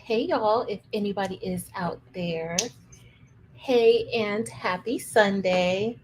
Hey y'all, if anybody is out there, hey and happy Sunday.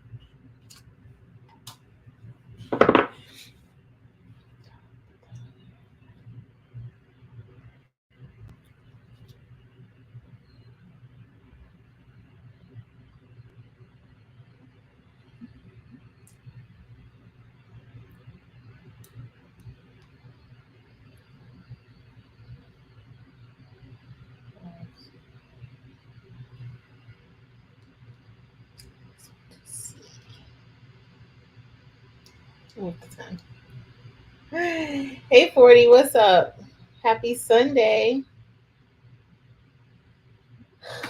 What the time? Hey 40, what's up? Happy Sunday.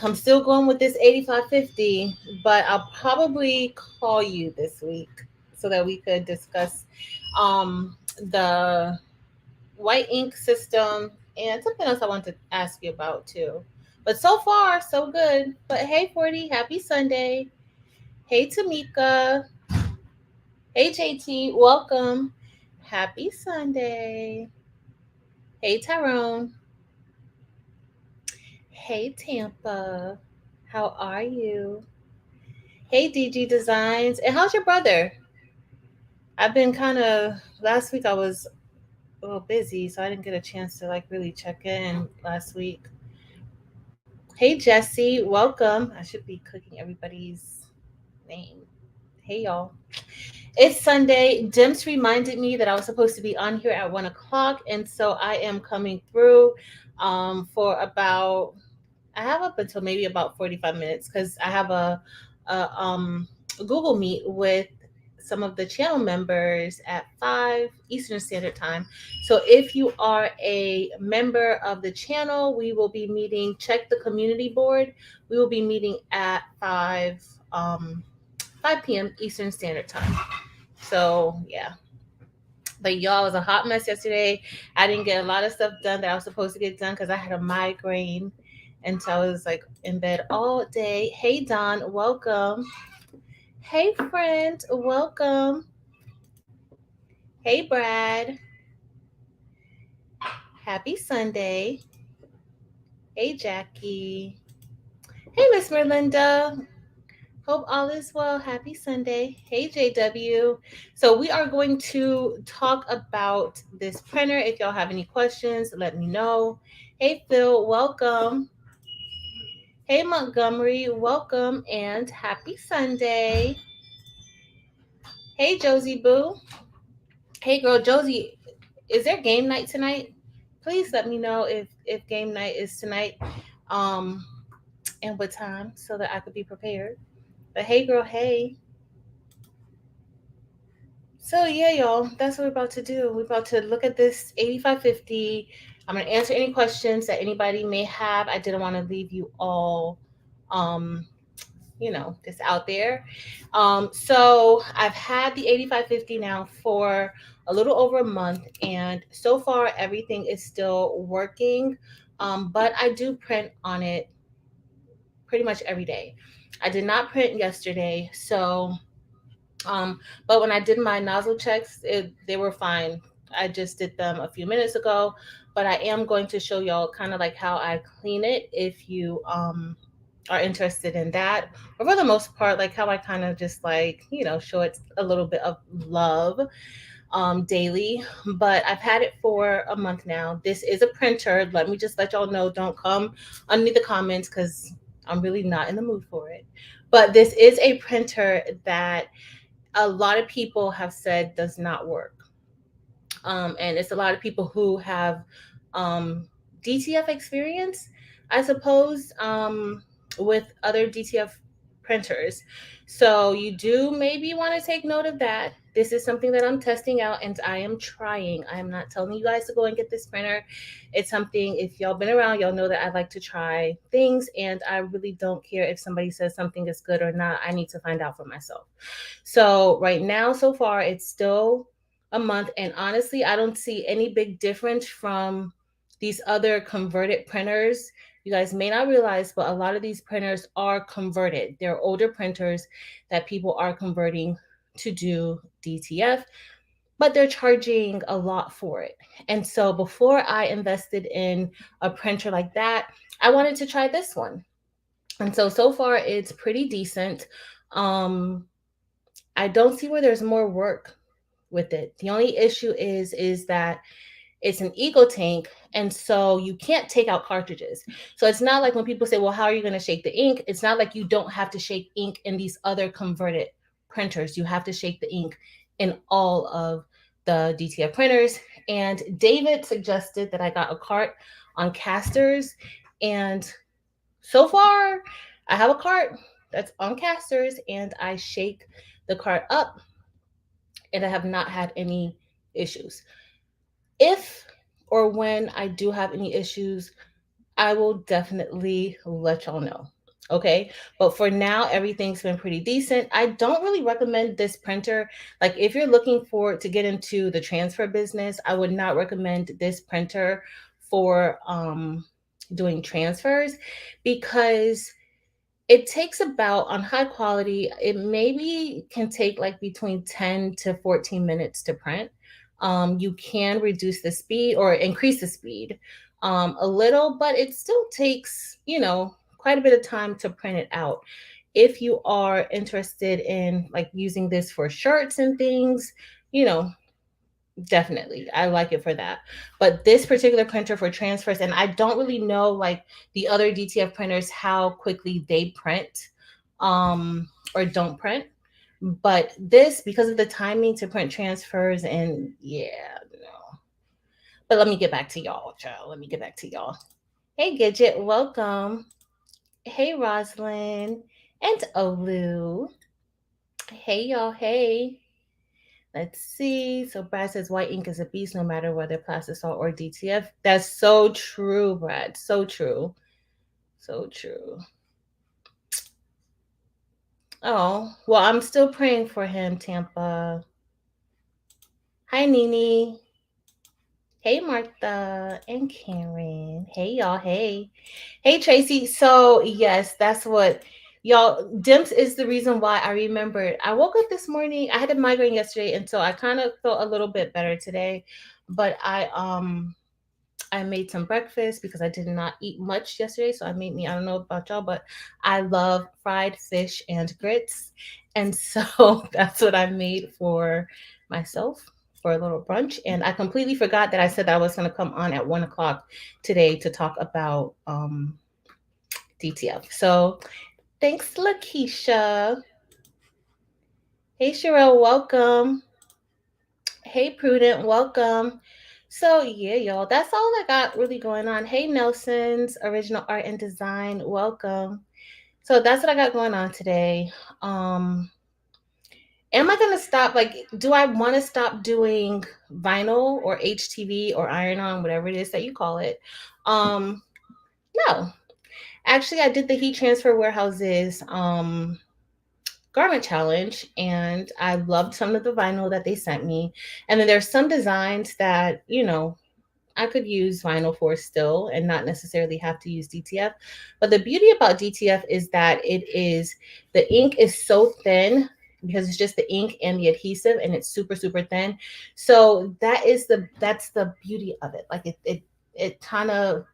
I'm still going with this 8550, but I'll probably call you this week so that we could discuss the white ink system and something else I want to ask you about too. But so far, so good. But hey 40, happy Sunday. Hey Tamika. Hey JT, welcome. Happy Sunday. Hey Tyrone. Hey Tampa. How are you? Hey DG Designs. And how's your brother? I've been kind of last week I was a little busy, so I didn't get a chance to like really check in last week. Hey Jesse, welcome. I should be clicking everybody's name. Hey y'all. It's Sunday. Dims reminded me that I was supposed to be on here at 1 o'clock, and so I am coming through for about. I have up until maybe about 45 minutes because I have a Google Meet with some of the channel members at 5 Eastern Standard Time. So if you are a member of the channel, we will be meeting. Check the community board. We will be meeting at 5 p.m. Eastern Standard Time. So yeah. But y'all, it was a hot mess yesterday. I didn't get a lot of stuff done that I was supposed to get done because I had a migraine. And so I was like in bed all day. Hey Don, welcome. Hey friend, welcome. Hey Brad. Happy Sunday. Hey Jackie. Hey Miss Merlinda. Hope all is well. Happy Sunday. Hey, JW. So, we are going to talk about this printer. If y'all have any questions, let me know. Hey, Phil, welcome. Hey, Montgomery, welcome and happy Sunday. Hey, Josie Boo. Hey, girl, Josie, is there game night tonight? Please let me know if game night is tonight um, and what time so that I could be prepared. But hey, girl, hey. So yeah, y'all, that's what we're about to do. We're about to look at this 8550. I'm gonna answer any questions that anybody may have. I didn't want to leave you all um, just out there. So I've had the 8550 now for a little over a month, and so far everything is still working. But I do print on it pretty much every day. I did not print yesterday, so um, but when I did my nozzle checks, they were fine. I just did them a few minutes ago, but I am going to show y'all kind of like how I clean it if you are interested in that. But for the most part, like how I kind of just like, show it a little bit of love daily. But I've had it for a month now. This is a printer. Let me just let y'all know, don't come underneath the comments because I'm really not in the mood for it. But this is a printer that a lot of people have said does not work. And it's a lot of people who have DTF experience, I suppose, with other DTF printers. So you do maybe want to take note of that. This is something that I'm testing out and I am trying. I am not telling you guys to go and get this printer. It's something, if y'all been around, y'all know that I like to try things and I really don't care if somebody says something is good or not. I need to find out for myself. So right now, so far, it's still a month. And honestly, I don't see any big difference from these other converted printers. You guys may not realize, but a lot of these printers are converted. They're older printers that people are converting to do DTF. but they're charging a lot for it. And so before I invested in a printer like that, I wanted to try this one. And so far it's pretty decent. Um, I don't see where there's more work with it. The only issue is that it's an Eco-Tank, and so you can't take out cartridges. So it's not like when people say, well, how are you going to shake the ink? It's not like you don't have to shake ink in these other converted printers. You have to shake the ink in all of the DTF printers. And David suggested that I got a cart on casters. And so far, I have a cart that's on casters, and I shake the cart up, and I have not had any issues. If or when I do have any issues, I will definitely let y'all know. Okay. But for now, everything's been pretty decent. I don't really recommend this printer. Like, if you're looking for to get into the transfer business, I would not recommend this printer for doing transfers, because it takes about, on high quality, it maybe can take like between 10 to 14 minutes to print. You can reduce the speed or increase the speed a little, but it still takes, quite a bit of time to print it out. If you are interested in like using this for shirts and things, you know, definitely I like it for that. But this particular printer for transfers, and I don't really know like the other DTF printers how quickly they print or don't print, but this, because of the timing to print transfers, and yeah, no. But let me get back to y'all, child. Let me get back to y'all. Hey Gidget, welcome. Hey Rosalind and Olu. Hey y'all, hey. Let's see. So Brad says white ink is a beast no matter whether plastic salt or DTF. That's so true, Brad. So true. So true. Oh, well, I'm still praying for him, Tampa. Hi, Nini. Hey, Martha and Karen. Hey, y'all. Hey. Hey, Tracy. So, yes, that's what y'all, DIMPS is the reason why I remembered. I woke up this morning. I had a migraine yesterday, and so I kind of felt a little bit better today. But I made some breakfast because I did not eat much yesterday. So I made me, I don't know about y'all, but I love fried fish and grits. And so that's what I made for myself for a little brunch. And I completely forgot that I said that I was going to come on at 1 o'clock today to talk about DTF. So thanks, Lakeisha. Hey, Sherelle, welcome. Hey, Prudent, welcome. So yeah, y'all, that's all I got really going on. Hey, Nelson's Original Art and Design, welcome. So that's what I got going on today. Am I gonna stop? Like, do I want to stop doing vinyl or HTV or iron on, whatever it is that you call it? No. Actually, I did the heat transfer warehouses garment challenge, and I loved some of the vinyl that they sent me. And then there's some designs that, I could use vinyl for still and not necessarily have to use DTF. But the beauty about DTF is that the ink is so thin, because it's just the ink and the adhesive, and it's super, super thin. So that's the beauty of it. Like it kind of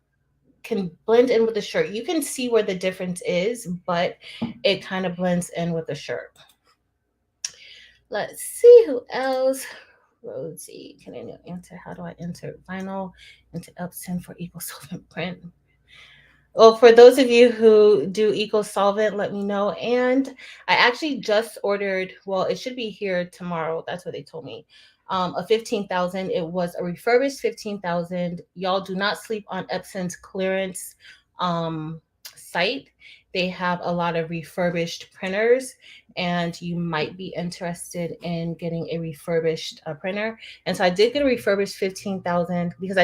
can blend in with the shirt. You can see where the difference is, but it kind of blends in with the shirt. Let's see who else. Rosie, can I answer? How do I enter vinyl into Epson for eco solvent print? Well, for those of you who do eco solvent, let me know. And I actually just ordered. Well, it should be here tomorrow. That's what they told me. A 15,000. It was a refurbished 15,000. Y'all do not sleep on Epson's clearance site. They have a lot of refurbished printers, and you might be interested in getting a refurbished printer. And so I did get a refurbished 15,000 because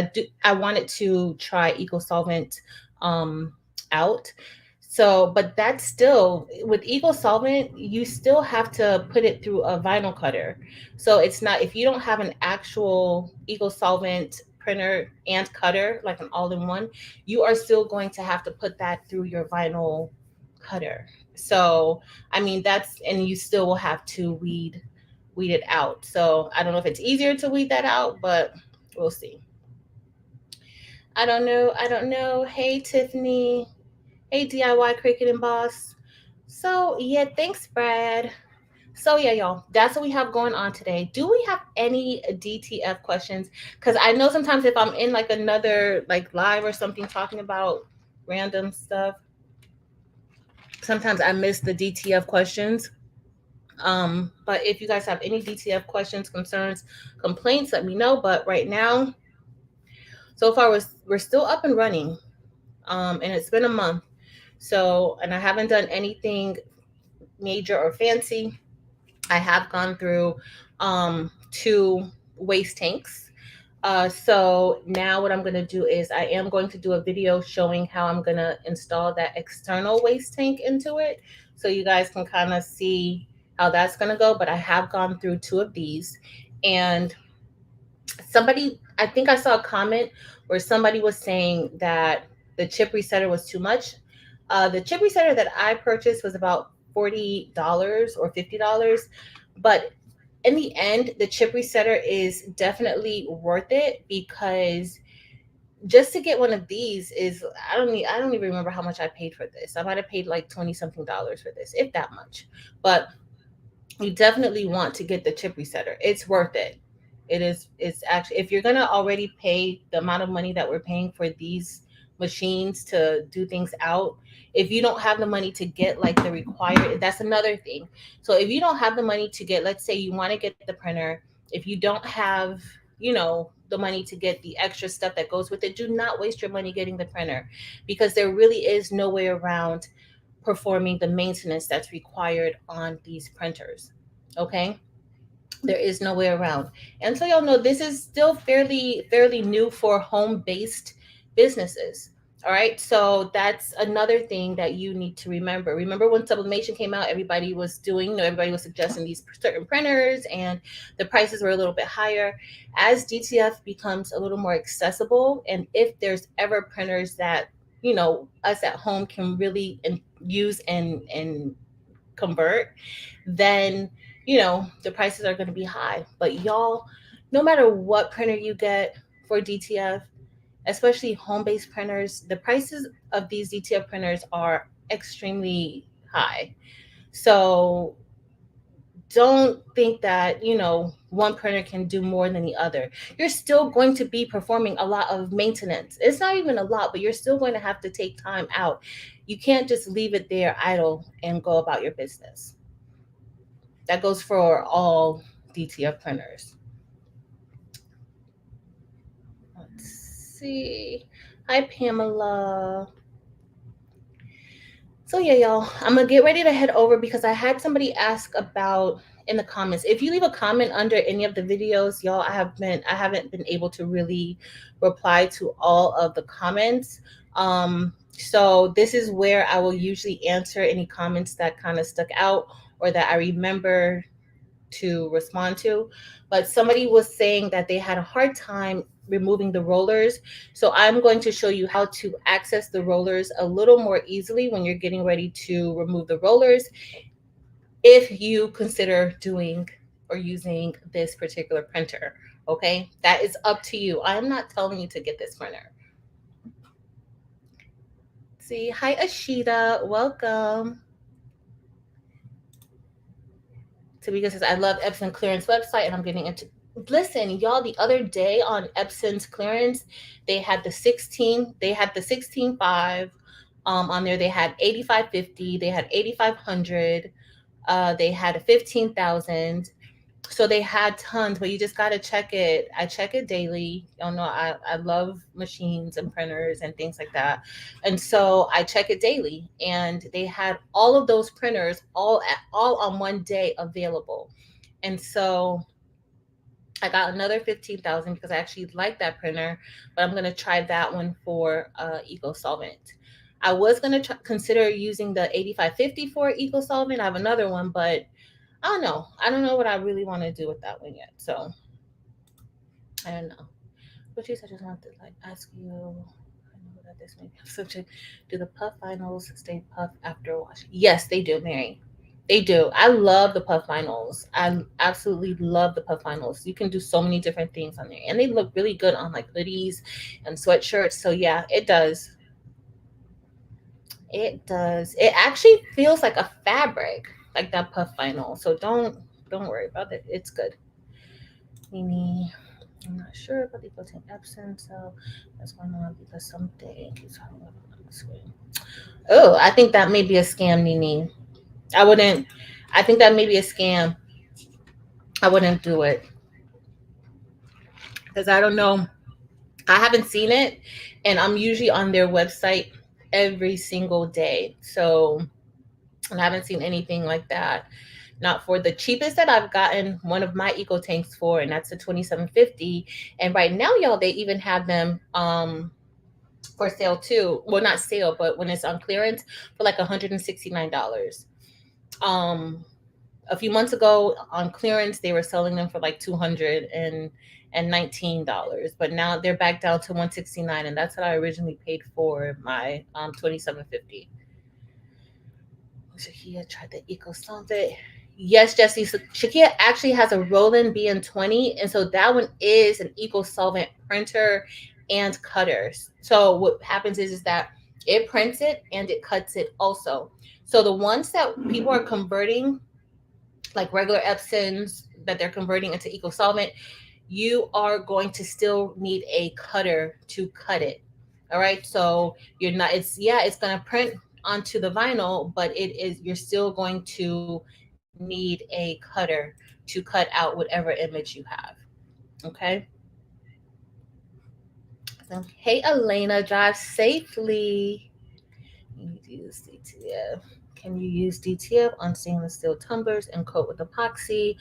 I wanted to try eco solvent out. So, but that's still with eco solvent, you still have to put it through a vinyl cutter. So it's not, if you don't have an actual eco solvent printer and cutter, like an all in one, you are still going to have to put that through your vinyl cutter. So, I mean, and you still will have to weed weed it out. So I don't know if it's easier to weed that out, but we'll see. I don't know. I don't know. Hey, Tiffany. Hey, DIY Cricut and Boss. So, yeah, thanks, Brad. So, yeah, y'all, that's what we have going on today. Do we have any DTF questions? Because I know sometimes if I'm in like another like live or something talking about random stuff, sometimes I miss the DTF questions. But if you guys have any DTF questions, concerns, complaints, let me know. But right now, so far we're still up and running. And it's been a month. So, and I haven't done anything major or fancy. I have gone through two waste tanks. So now what I'm going to do is I am going to do a video showing how I'm going to install that external waste tank into it. So you guys can kind of see how that's going to go. But I have gone through two of these. And somebody, I think I saw a comment where somebody was saying that the chip resetter was too much. The chip resetter that I purchased was about $40 or $50, but in the end, the chip resetter is definitely worth it because just to get one of these is I don't even remember how much I paid for this. I might have paid like 20 something dollars for this, if that much. But you definitely want to get the chip resetter. It's worth it. It's actually, if you're going to already pay the amount of money that we're paying for these machines to do things out, if you don't have the money to get like the required, that's another thing. So if you don't have the money to get, let's say you want to get the printer, if you don't have, the money to get the extra stuff that goes with it, do not waste your money getting the printer, because there really is no way around performing the maintenance that's required on these printers. Okay, there is no way around. And so y'all know this is still fairly new for home based businesses. All right, so that's another thing that you need to remember. Remember when Sublimation came out, everybody was doing, everybody was suggesting these certain printers, and the prices were a little bit higher. As DTF becomes a little more accessible, and if there's ever printers that us at home can really use and convert, then the prices are going to be high. But y'all, no matter what printer you get for DTF, especially home-based printers, the prices of these DTF printers are extremely high. So don't think that one printer can do more than the other. You're still going to be performing a lot of maintenance. It's not even a lot, but you're still going to have to take time out. You can't just leave it there idle and go about your business. That goes for all DTF printers. Let's see. Hi, Pamela. So yeah, y'all, I'm gonna get ready to head over because I had somebody ask about in the comments. If you leave a comment under any of the videos, y'all, I haven't been able to really reply to all of the comments. So this is where I will usually answer any comments that kind of stuck out or that I remember to respond to. But somebody was saying that they had a hard time removing the rollers. So I'm going to show you how to access the rollers a little more easily when you're getting ready to remove the rollers, if you consider doing or using this particular printer. Okay, that is up to you. I'm not telling you to get this printer. See, hi Ashita, welcome. Tamika says, I love Epson clearance website and I'm getting into. Listen, y'all, the other day on Epson's clearance, they had the 16.5 on there. They had 8550, they had 8500, they had a 15,000. So they had tons, but you just got to check it. I check it daily. Y'all know I love machines and printers and things like that. And so I check it daily. And they had all of those printers all on one day available. And so I got another 15,000 because I actually like that printer, but I'm going to try that one for Eco Solvent. I was going to consider using the 8550 for Eco Solvent. I have another one, but I don't know. I don't know what I really want to do with that one yet. So I don't know. But I just want to ask you. I know that this may be subject. Do the puff finals stay puff after wash? Yes, they do, Mary. They do. I love the puff vinyls. I absolutely love the puff vinyls. You can do so many different things on there, and they look really good on like hoodies and sweatshirts. So yeah, it does. It does. It actually feels like a fabric, like that puff vinyl. So don't worry about it. It's good. Mimi, I'm not sure about the Eco-Tank Epson, so that's going on because something keeps coming up on the screen. Oh, I think that may be a scam, Nini. I wouldn't. I think that may be a scam. I wouldn't do it because I don't know. I haven't seen it, and I'm usually on their website every single day. So I haven't seen anything like that. Not for the cheapest that I've gotten one of my eco tanks for, and that's a 2750. And right now, y'all, they even have them for sale too. Well, not sale, but when it's on clearance for like $169. Um, a few months ago on clearance, they were selling them for like $219, but now they're back down to 169, and that's what I originally paid for my 2750. Shakia tried the Eco Solvent. Yes, Jesse. So Shakia actually has a Roland BN20, and so that one is an Eco Solvent printer and cutters. So what happens is that it prints it and it cuts it also. So the ones that people are converting, like regular Epsons that they're converting into Eco Solvent, you are going to still need a cutter to cut it. All right. So you're not, it's, yeah, it's going to print onto the vinyl, but you're still going to need a cutter to cut out whatever image you have. Okay. So, hey, Elena, drive safely. Use DTF. Can you use DTF on stainless steel tumblers and coat with epoxy?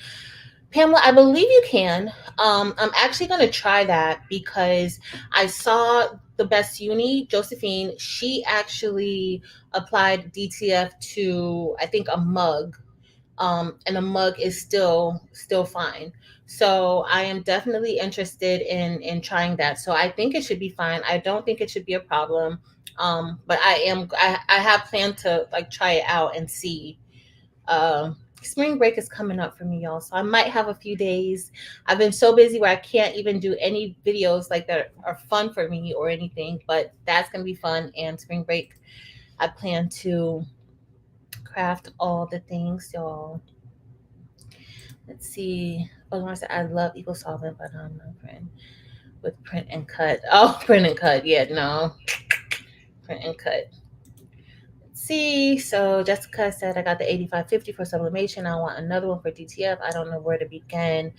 Pamela, I believe you can. I'm actually going to try that because I saw the Best Uni, Josephine. She actually applied DTF to, I think, a mug, and the mug is still fine. So I am definitely interested in trying that. So I think it should be fine. I don't think it should be a problem. But I have planned to like try it out and see. Spring break is coming up for me, y'all. So I might have a few days. I've been so busy where I can't even do any videos like that are fun for me or anything, but that's gonna be fun. And spring break, I plan to craft all the things, y'all. Let's see. Oh, I said I love Eco Solvent, but I'm not print with print and cut. Oh, print and cut. Yeah, no. Print and cut. See, so Jessica said I got the 8550 for sublimation. I want another one for DTF. I don't know where to begin.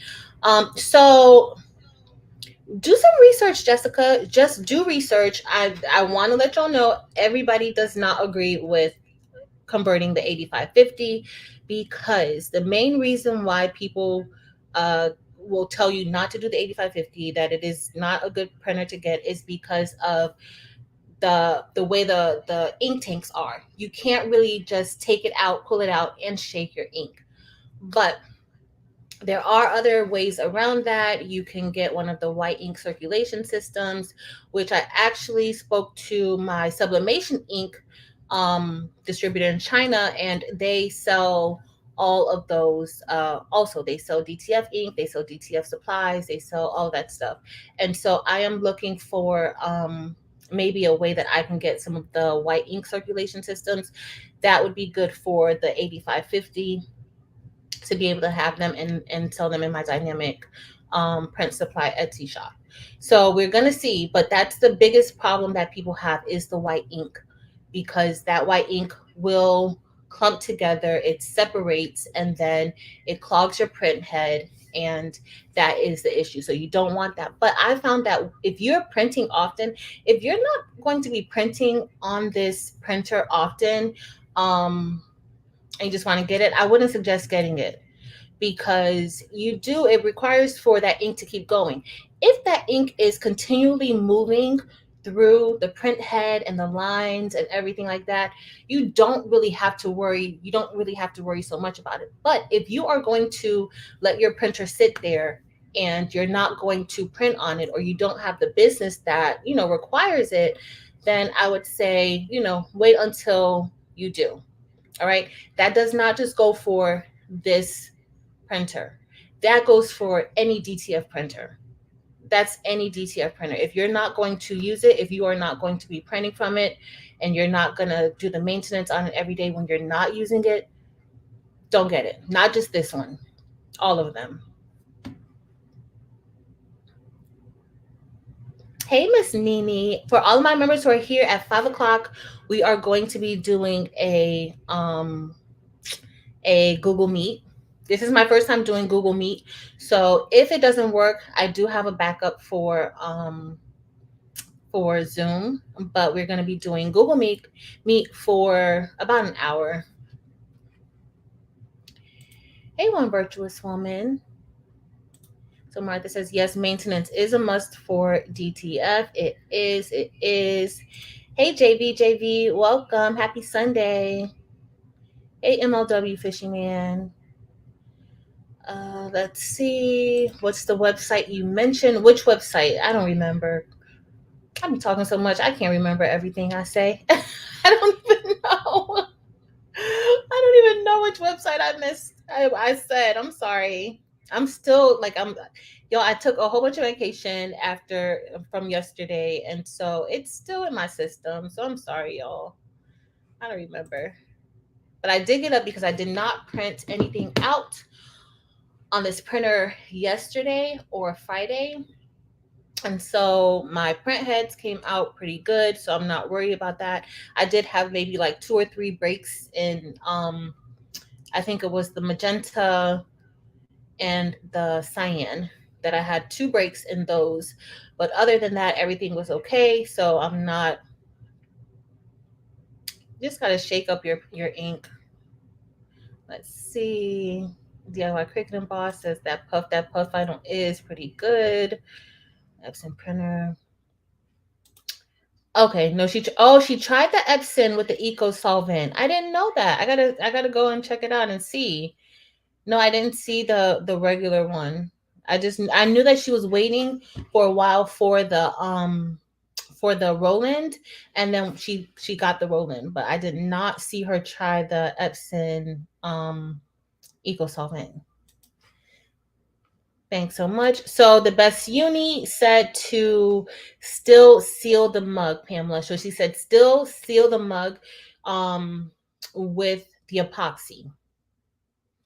So do some research, Jessica. Just do research. I want to let y'all know everybody does not agree with converting the 8550 because the main reason why people will tell you not to do the 8550, that it is not a good printer to get, is because of the way the ink tanks are. You can't really just take it out, pull it out, and shake your ink. But there are other ways around that. You can get one of the white ink circulation systems, which I actually spoke to my Sublimation ink distributor in China, and they sell all of those. Also, they sell DTF ink, they sell DTF supplies, they sell all that stuff. And so I am looking for maybe a way that I can get some of the white ink circulation systems. That would be good for the 8550 to be able to have them and sell them in my dynamic print supply Etsy shop. So we're going to see, but that's the biggest problem that people have is the white ink, because that white ink will clump together, it separates, and then it clogs your print head, and that is the issue. So you don't want that. But I found that if you're printing often, if you're not going to be printing on this printer often, and you just want to get it, I wouldn't suggest getting it, because it requires for that ink to keep going. If that ink is continually moving through the print head and the lines and everything like that, you don't really have to worry. You don't really have to worry so much about it. But if you are going to let your printer sit there and you're not going to print on it, or you don't have the business that, requires it, then I would say, wait until you do. All right. That does not just go for this printer. That goes for any DTF printer. That's any DTF printer. If you're not going to use it, if you are not going to be printing from it, and you're not going to do the maintenance on it every day when you're not using it, don't get it. Not just this one, all of them. Hey, Miss Nini. For all of my members who are here at 5 o'clock, we are going to be doing a Google Meet. This is my first time doing Google Meet. So if it doesn't work, I do have a backup for Zoom, but we're going to be doing Google Meet for about an hour. Hey, one virtuous woman. So Martha says, yes, maintenance is a must for DTF. It is. It is. Hey, JV, welcome. Happy Sunday. Hey, MLW Fishy Man. Let's see. What's the website you mentioned? Which website? I don't remember. I've been talking so much, I can't remember everything I say. I don't even know. I don't even know which website I missed. I said, I'm sorry. I'm still like, yo, I took a whole bunch of vacation after from yesterday. And so it's still in my system. So I'm sorry, y'all. I don't remember. But I did get up because I did not print anything out on this printer yesterday or Friday. And so my print heads came out pretty good, so I'm not worried about that. I did have maybe like 2 or 3 breaks in I think it was the magenta and the cyan that I had 2 breaks in those. But other than that, everything was okay. So I'm not, just gotta shake up your ink. Let's see. DIY Cricut and Boss says that puff vinyl is pretty good. Epson printer. Okay, no, she tried the Epson with the Eco solvent. I didn't know that. I gotta go and check it out and see. No, I didn't see the regular one. I knew that she was waiting for a while for the Roland, and then she got the Roland, but I did not see her try the Epson Eco solvent. Thanks so much. So the best uni said to still seal the mug, Pamela. So she said still seal the mug with the epoxy.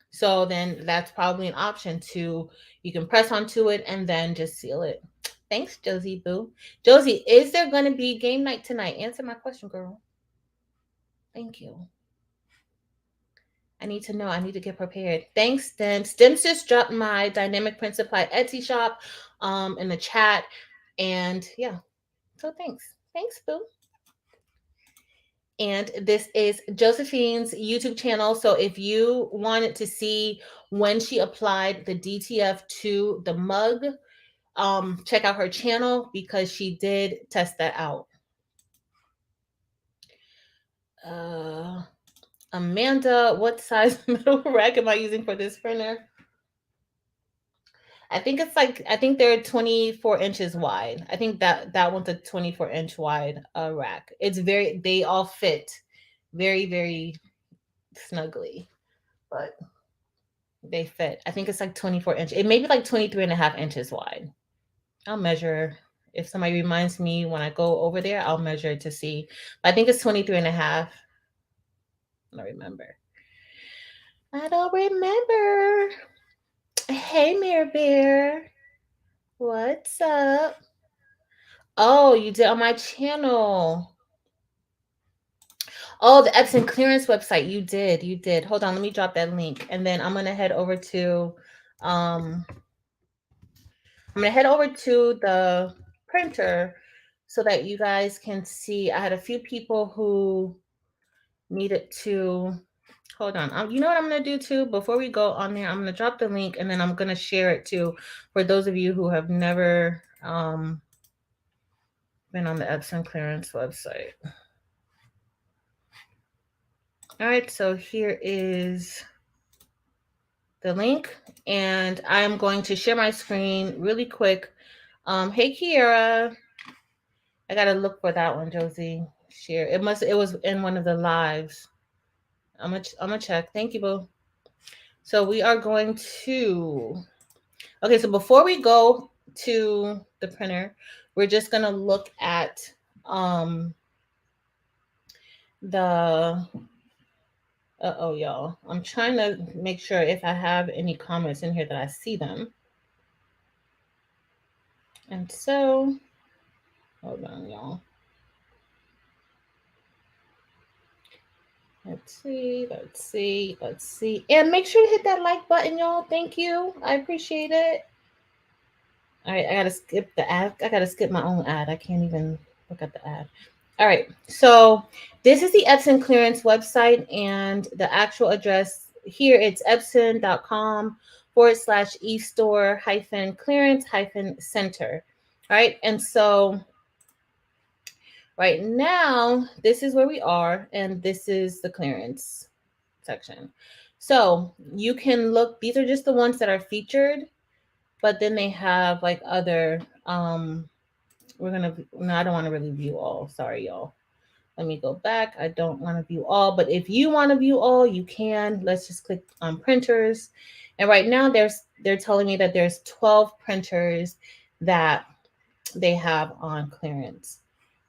So then that's probably an option to, you can press onto it and then just seal it. Thanks, Josie Boo. Josie, is there going to be game night tonight? Answer my question, girl. Thank you. I need to know. I need to get prepared. Thanks, Stems. Stems just dropped my Dynamic Print Supply Etsy shop in the chat. And yeah, so thanks. Thanks, Boo. And this is Josephine's YouTube channel. So if you wanted to see when she applied the DTF to the mug, check out her channel because she did test that out. Amanda, what size metal rack am I using for this printer? I think they're 24 inches wide. I think that one's a 24-inch wide rack. They all fit very, very snugly, but they fit. I think it's like 24 inch. It may be like 23.5 inches wide. I'll measure. If somebody reminds me when I go over there, I'll measure to see. But I think it's 23.5. I don't remember. I don't remember. Hey, Mirror Bear. What's up? Oh, you did on my channel. Oh, the Epson clearance website. You did. Hold on, let me drop that link. And then I'm gonna head over to the printer so that you guys can see. I had a few people who needed to, hold on. You know what I'm going to do too? Before we go on there, I'm going to drop the link and then I'm going to share it too for those of you who have never been on the Epson clearance website. All right, so here is the link, and I'm going to share my screen really quick. Hey, Kiera. I gotta look for that one, Josie. Share. It was in one of the lives. I'm gonna check. Thank you, boo. So we are going to. Okay, so before we go to the printer, we're just gonna look at um the oh y'all. I'm trying to make sure if I have any comments in here that I see them. And so hold on, y'all. Let's see. And make sure to hit that like button, y'all. Thank you. I appreciate it. All right, I gotta skip the ad. I gotta skip my own ad. I can't even look at the ad. All right, so this is the Epson clearance website, and the actual address here it's epson.com/e-store hyphen clearance hyphen center. All right, and so right now this is where we are, and this is the clearance section. So you can look, these are just the ones that are featured, but then they have like other we're gonna no, I don't want to really view all. Sorry, y'all. Let me go back. I don't want to view all, but if you want to view all, you can. Let's just click on printers. And right now they're telling me that there's 12 printers that they have on clearance.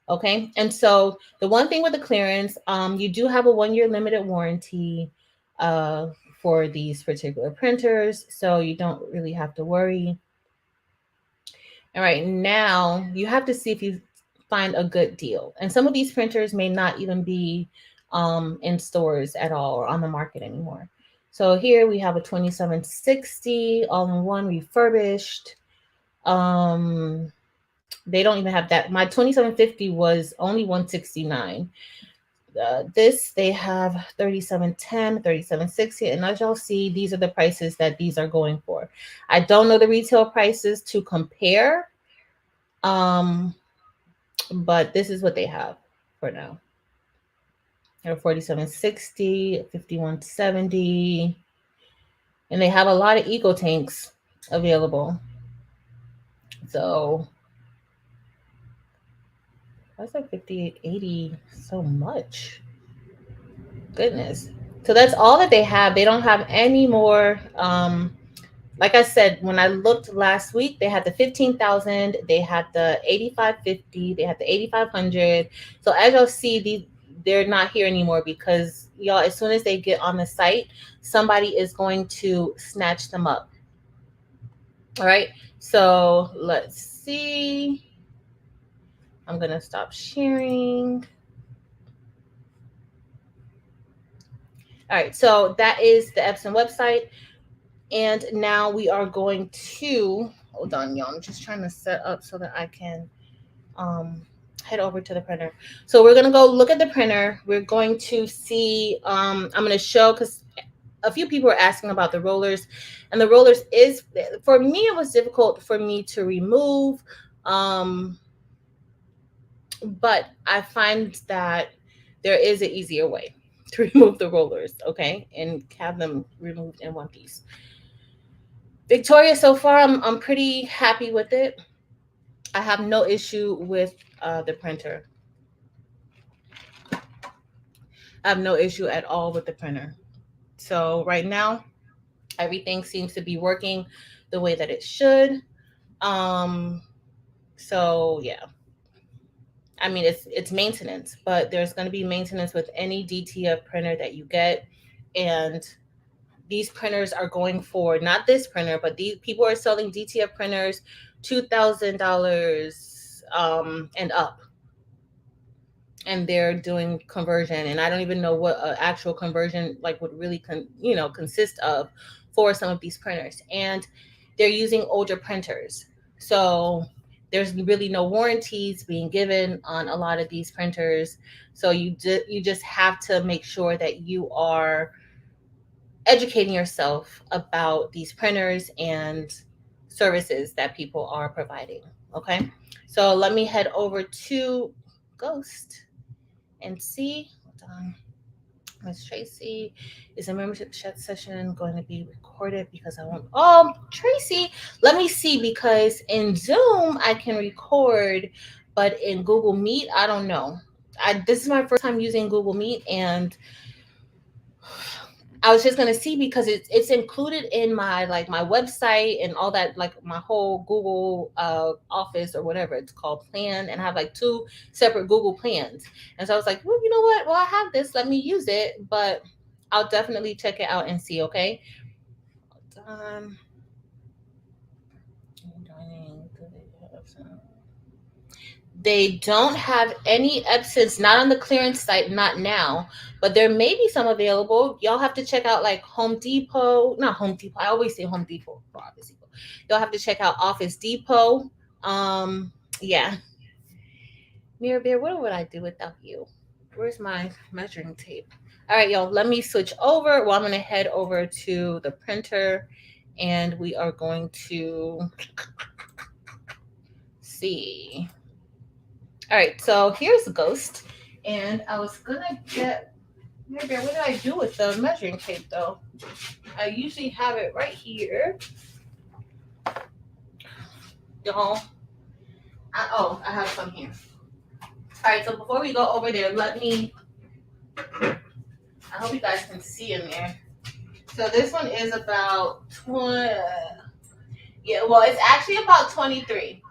Okay. And so the one thing with the clearance, you do have a 1-year limited warranty uh for these particular printers, so you don't really have to worry. All right, now you have to see if you find a good deal. And some of these printers may not even be in stores at all or on the market anymore. So here we have a 2760 all-in-one refurbished. They don't even have that. My 2750 was only 169. This they have 3710, 3760, and as y'all see, these are the prices that these are going for. I don't know the retail prices to compare, but this is what they have for now. They're 4760, 5170, and they have a lot of Eco-Tanks available. So that's like 5880 so much. Goodness. So that's all that they have. They don't have any more. Like I said, when I looked last week, they had the 15,000, they had the 8550, they had the 8500. So as y'all see, they're not here anymore because y'all, as soon as they get on the site, somebody is going to snatch them up. All right. So let's see. I'm gonna stop sharing. All right. So that is the Epson website. And now we are going to, hold on, y'all. I'm just trying to set up so that I can head over to the printer. So we're going to go look at the printer. We're going to see, I'm going to show, because a few people are asking about the rollers. And the rollers is, for me, it was difficult for me to remove. But I find that there is an easier way to remove the rollers, okay? And have them removed in one piece. Victoria, so far I'm pretty happy with it. I have no issue with the printer. I have no issue at all with the printer. So right now, everything seems to be working the way that it should. So yeah. I mean, it's maintenance, but there's going to be maintenance with any DTF printer that you get, and these printers are going for, not this printer, but these people are selling DTF printers $2,000 and up, and they're doing conversion, and I don't even know what an actual conversion like would really consist of for some of these printers, and they're using older printers, so there's really no warranties being given on a lot of these printers. So you just have to make sure that you are educating yourself about these printers and services that people are providing. Okay, so let me head over to Ghost and see. Hold on. Miss Tracy, is a membership chat session going to be recorded? Because I won't. Oh, Tracy, let me see, because in Zoom I can record, but in Google Meet I don't know. This is my first time using Google Meet, and I was just gonna see because it's included in my like my website and all that, like my whole Google Office or whatever it's called plan, and I have like two separate Google plans. And so I was like, well, you know what? Well, I have this. Let me use it. But I'll definitely check it out and see. Okay. Um, They don't have any Epsons, not on the clearance site, not now, but there may be some available. Y'all have to check out like Home Depot, not Home Depot. I always say Home Depot for Office Depot. Y'all have to check out Office Depot. Yeah. Mirror Bear, what would I do without you? Where's my measuring tape? All right, y'all, let me switch over. Well, I'm going to head over to the printer and we are going to see. All right, so here's the ghost. And I was going to get, Mirror Bear, what did I do with the measuring tape though? I usually have it right here. Y'all. I have some here. All right, so before we go over there, I hope you guys can see in there. So this one is about 20, yeah, well, it's actually about 23.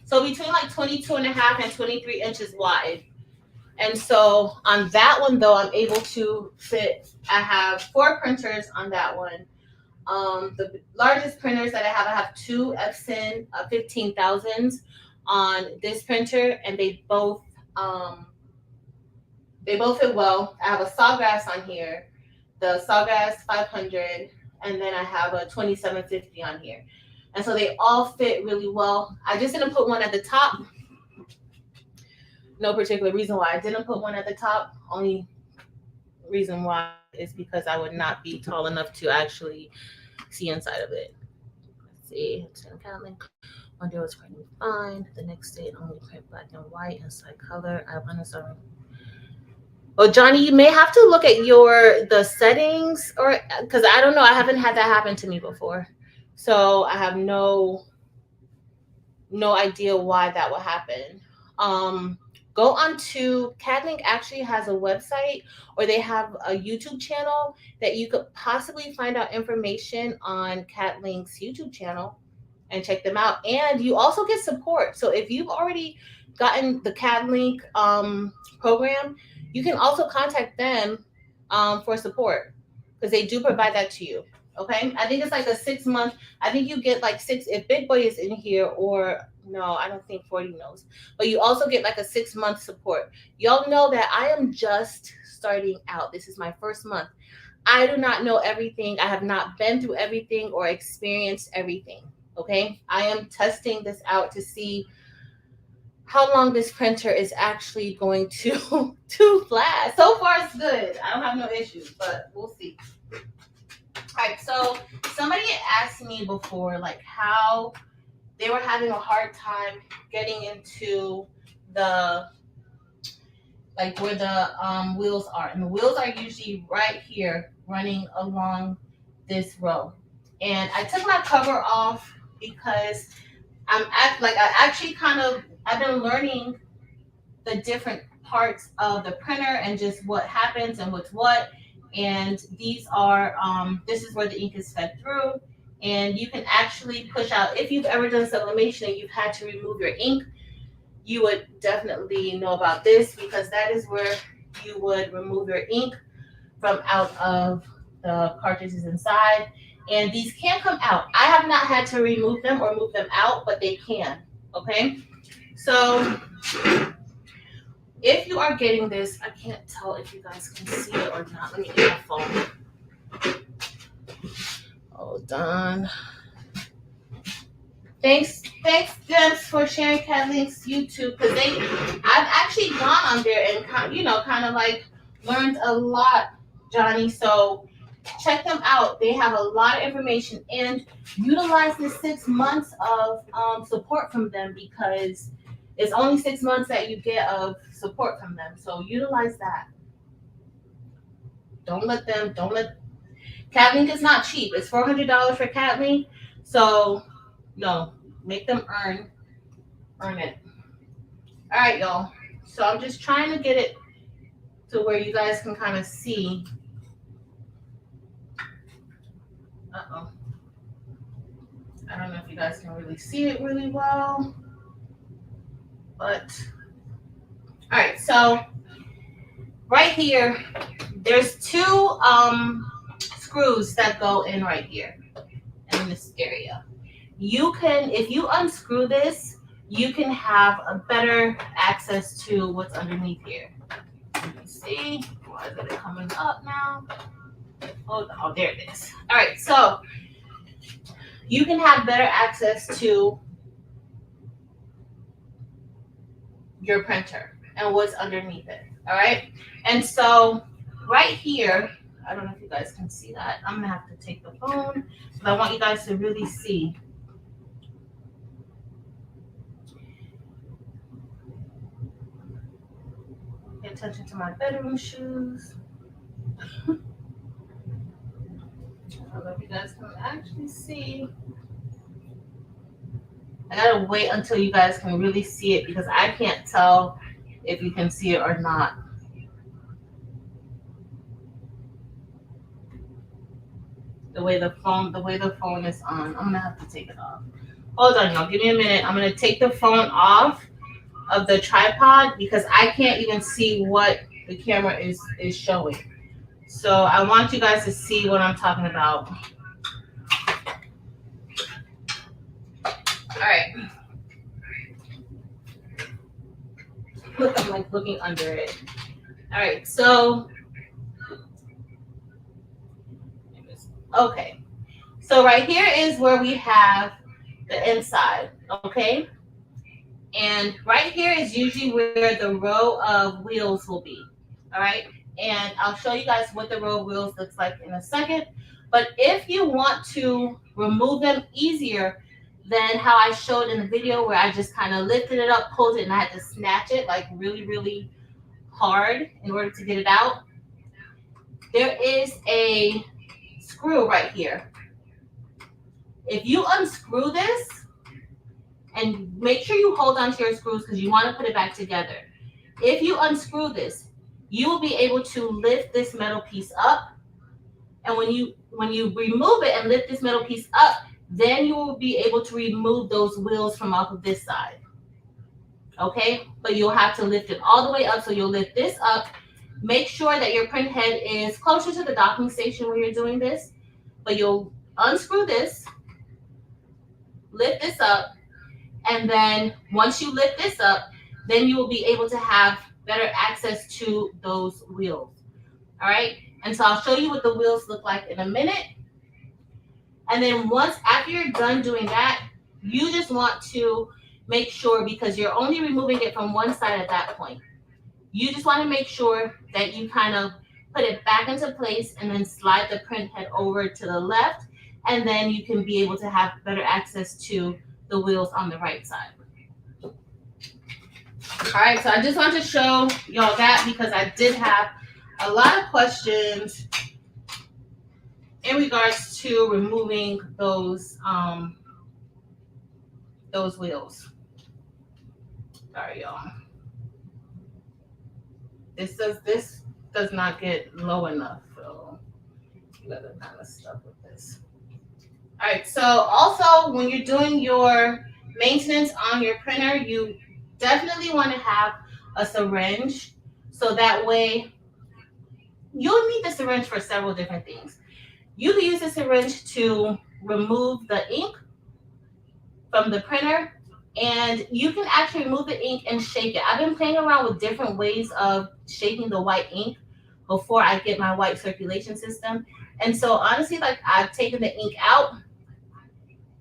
So between like 22 and a half and 23 inches wide. And so on that one, though, I'm able to fit, I have 4 printers on that one. The largest printers that I have two Epson 15,000s on this printer, and they both fit well. I have a Sawgrass on here, the Sawgrass 500, and then I have a 2750 on here. And so they all fit really well. I just didn't put one at the top. No particular reason why I didn't put one at the top. Only reason why is because I would not be tall enough to actually see inside of it. Let's see. It's in Catlink. One day was printing fine. The next day it only print black and white inside color. I understand. Well, Johnny, you may have to look at the settings, or because I don't know. I haven't had that happen to me before, so I have no idea why that would happen. Go on to Catlink. Actually has a website, or they have a YouTube channel that you could possibly find out information on Catlink's YouTube channel and check them out. And you also get support. So if you've already gotten the Catlink program, you can also contact them for support, because they do provide that to you. Okay, I think it's like a 6 month. I think you get like 6 if Big Boy is in here, or no, I don't think 40 knows. But you also get like a 6 month support. Y'all know that I am just starting out. This is my first month. I do not know everything. I have not been through everything or experienced everything. Okay, I am testing this out to see how long this printer is actually going to last. So far, it's good. I don't have no issues, but we'll see. All right, so somebody asked me before, like, how they were having a hard time getting into the, like, where the wheels are. And the wheels are usually right here running along this row. And I took my cover off because I've been learning the different parts of the printer and just what happens and what's what. And these are, this is where the ink is fed through. And you can actually push out, if you've ever done sublimation and you've had to remove your ink, you would definitely know about this, because that is where you would remove your ink from out of the cartridges inside. And these can come out. I have not had to remove them or move them out, but they can. Okay, so if you are getting this, I can't tell if you guys can see it or not. Let me get my phone. Hold on. Thanks, Gems, for sharing Catlink's YouTube, because I've actually gone on there and kind of like learned a lot, Johnny. So check them out. They have a lot of information, and utilize the 6 months of support from them, because it's only 6 months that you get of support from them. So utilize that. Don't let Catlink is not cheap. It's $400 for Catlink. So no, make them earn it. All right, y'all. So I'm just trying to get it to where you guys can kind of see Uh-oh. I don't know if you guys can really see it really well, but all right, so right here, there's two screws that go in right here in this area. You can, if you unscrew this, you can have a better access to what's underneath here. You can see, why is it coming up now? Oh, there it is. All right, so you can have better access to your printer and what's underneath it. All right, and so right here, I don't know if you guys can see that. I'm gonna have to take the phone, but I want you guys to really see. Pay attention to my bedroom shoes. I don't know if you guys can actually see. I gotta wait until you guys can really see it because I can't tell if you can see it or not. The way the phone is on. I'm gonna have to take it off. Hold on, y'all. Give me a minute. I'm gonna take the phone off of the tripod because I can't even see what the camera is showing. So I want you guys to see what I'm talking about. All right. Look, I'm like looking under it. All right, so okay. So right here is where we have the inside, okay? And right here is usually where the row of wheels will be, all right? And I'll show you guys what the row of wheels looks like in a second. But if you want to remove them easier than how I showed in the video where I just kind of lifted it up, pulled it, and I had to snatch it like really, really hard in order to get it out, there is a screw right here. If you unscrew this, and make sure you hold on to your screws because you want to put it back together. If you unscrew this, you will be able to lift this metal piece up. And when you remove it and lift this metal piece up, then you will be able to remove those wheels from off of this side. Okay? But you'll have to lift it all the way up. So you'll lift this up. Make sure that your print head is closer to the docking station when you're doing this. But you'll unscrew this, lift this up, and then once you lift this up, then you will be able to have better access to those wheels. All right. And so I'll show you what the wheels look like in a minute. And then after you're done doing that, you just want to make sure, because you're only removing it from one side at that point, you just want to make sure that you kind of put it back into place and then slide the print head over to the left. And then you can be able to have better access to the wheels on the right side. All right, so I just want to show y'all that because I did have a lot of questions in regards to removing those wheels. Sorry, y'all. This does not get low enough, so you gotta kind of stuff with this. All right, so also when you're doing your maintenance on your printer, you definitely want to have a syringe. So that way, you'll need the syringe for several different things. You can use the syringe to remove the ink from the printer, and you can actually remove the ink and shake it. I've been playing around with different ways of shaking the white ink before I get my white circulation system. And so honestly, like I've taken the ink out,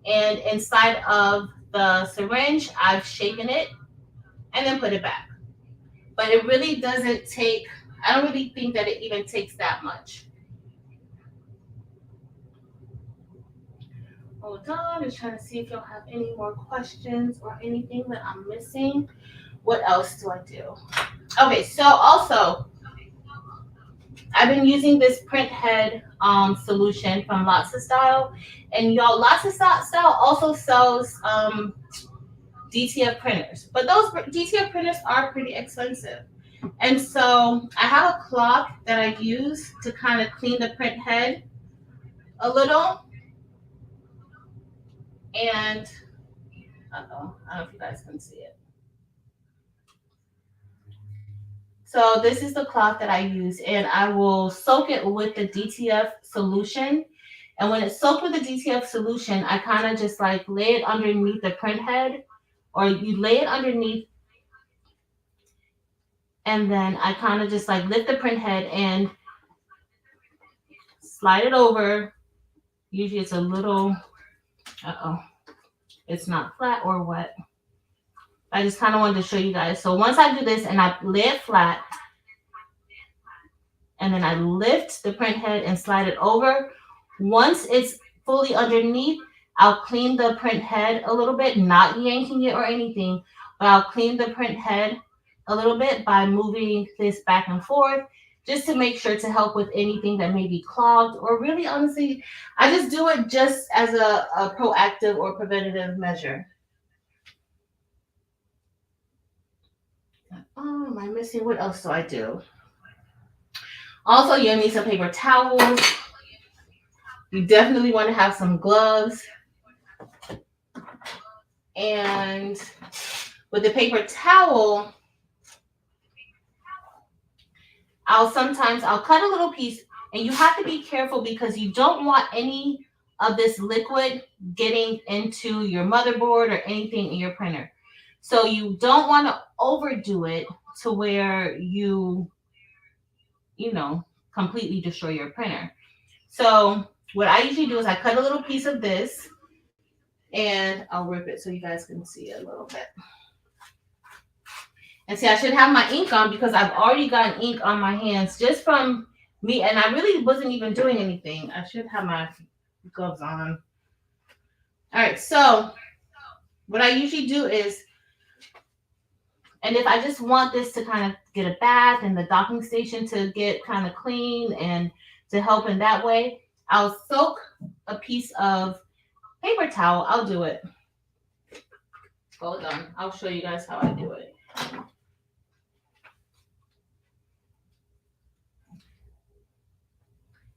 and inside of the syringe, I've shaken it and then put it back. But it really doesn't take, I don't really think that it even takes that much. Hold on, just trying to see if y'all have any more questions or anything that I'm missing. What else do I do? Okay, so also, I've been using this print head solution from Lots of Style. And y'all, Lots of Style also sells DTF printers. But those DTF printers are pretty expensive. And so I have a cloth that I use to kind of clean the print head a little. And uh-oh, I don't know if you guys can see it. So this is the cloth that I use, and I will soak it with the DTF solution. And when it's soaked with the DTF solution, I kind of just like lay it underneath the print head, or you lay it underneath, and then I kind of just like lift the print head and slide it over. Usually it's a little, uh-oh, it's not flat or wet. I just kind of wanted to show you guys. So once I do this and I lay it flat, and then I lift the print head and slide it over. Once it's fully underneath, I'll clean the print head a little bit, not yanking it or anything, but I'll clean the print head a little bit by moving this back and forth, just to make sure to help with anything that may be clogged, or really honestly, I just do it just as a proactive or preventative measure. Oh, am I missing? What else do I do? Also, you'll need some paper towels. You definitely want to have some gloves. And with the paper towel, I'll cut a little piece, and you have to be careful because you don't want any of this liquid getting into your motherboard or anything in your printer. So you don't want to overdo it to where you completely destroy your printer. So what I usually do is I cut a little piece of this, and I'll rip it so you guys can see it a little bit. And see, I should have my ink on because I've already gotten ink on my hands just from me, and I really wasn't even doing anything. I should have my gloves on. All right, so what I usually do is, and if I just want this to kind of get a bath and the docking station to get kind of clean and to help in that way, I'll soak a piece of paper towel. I'll do it. Hold on. I'll show you guys how I do it.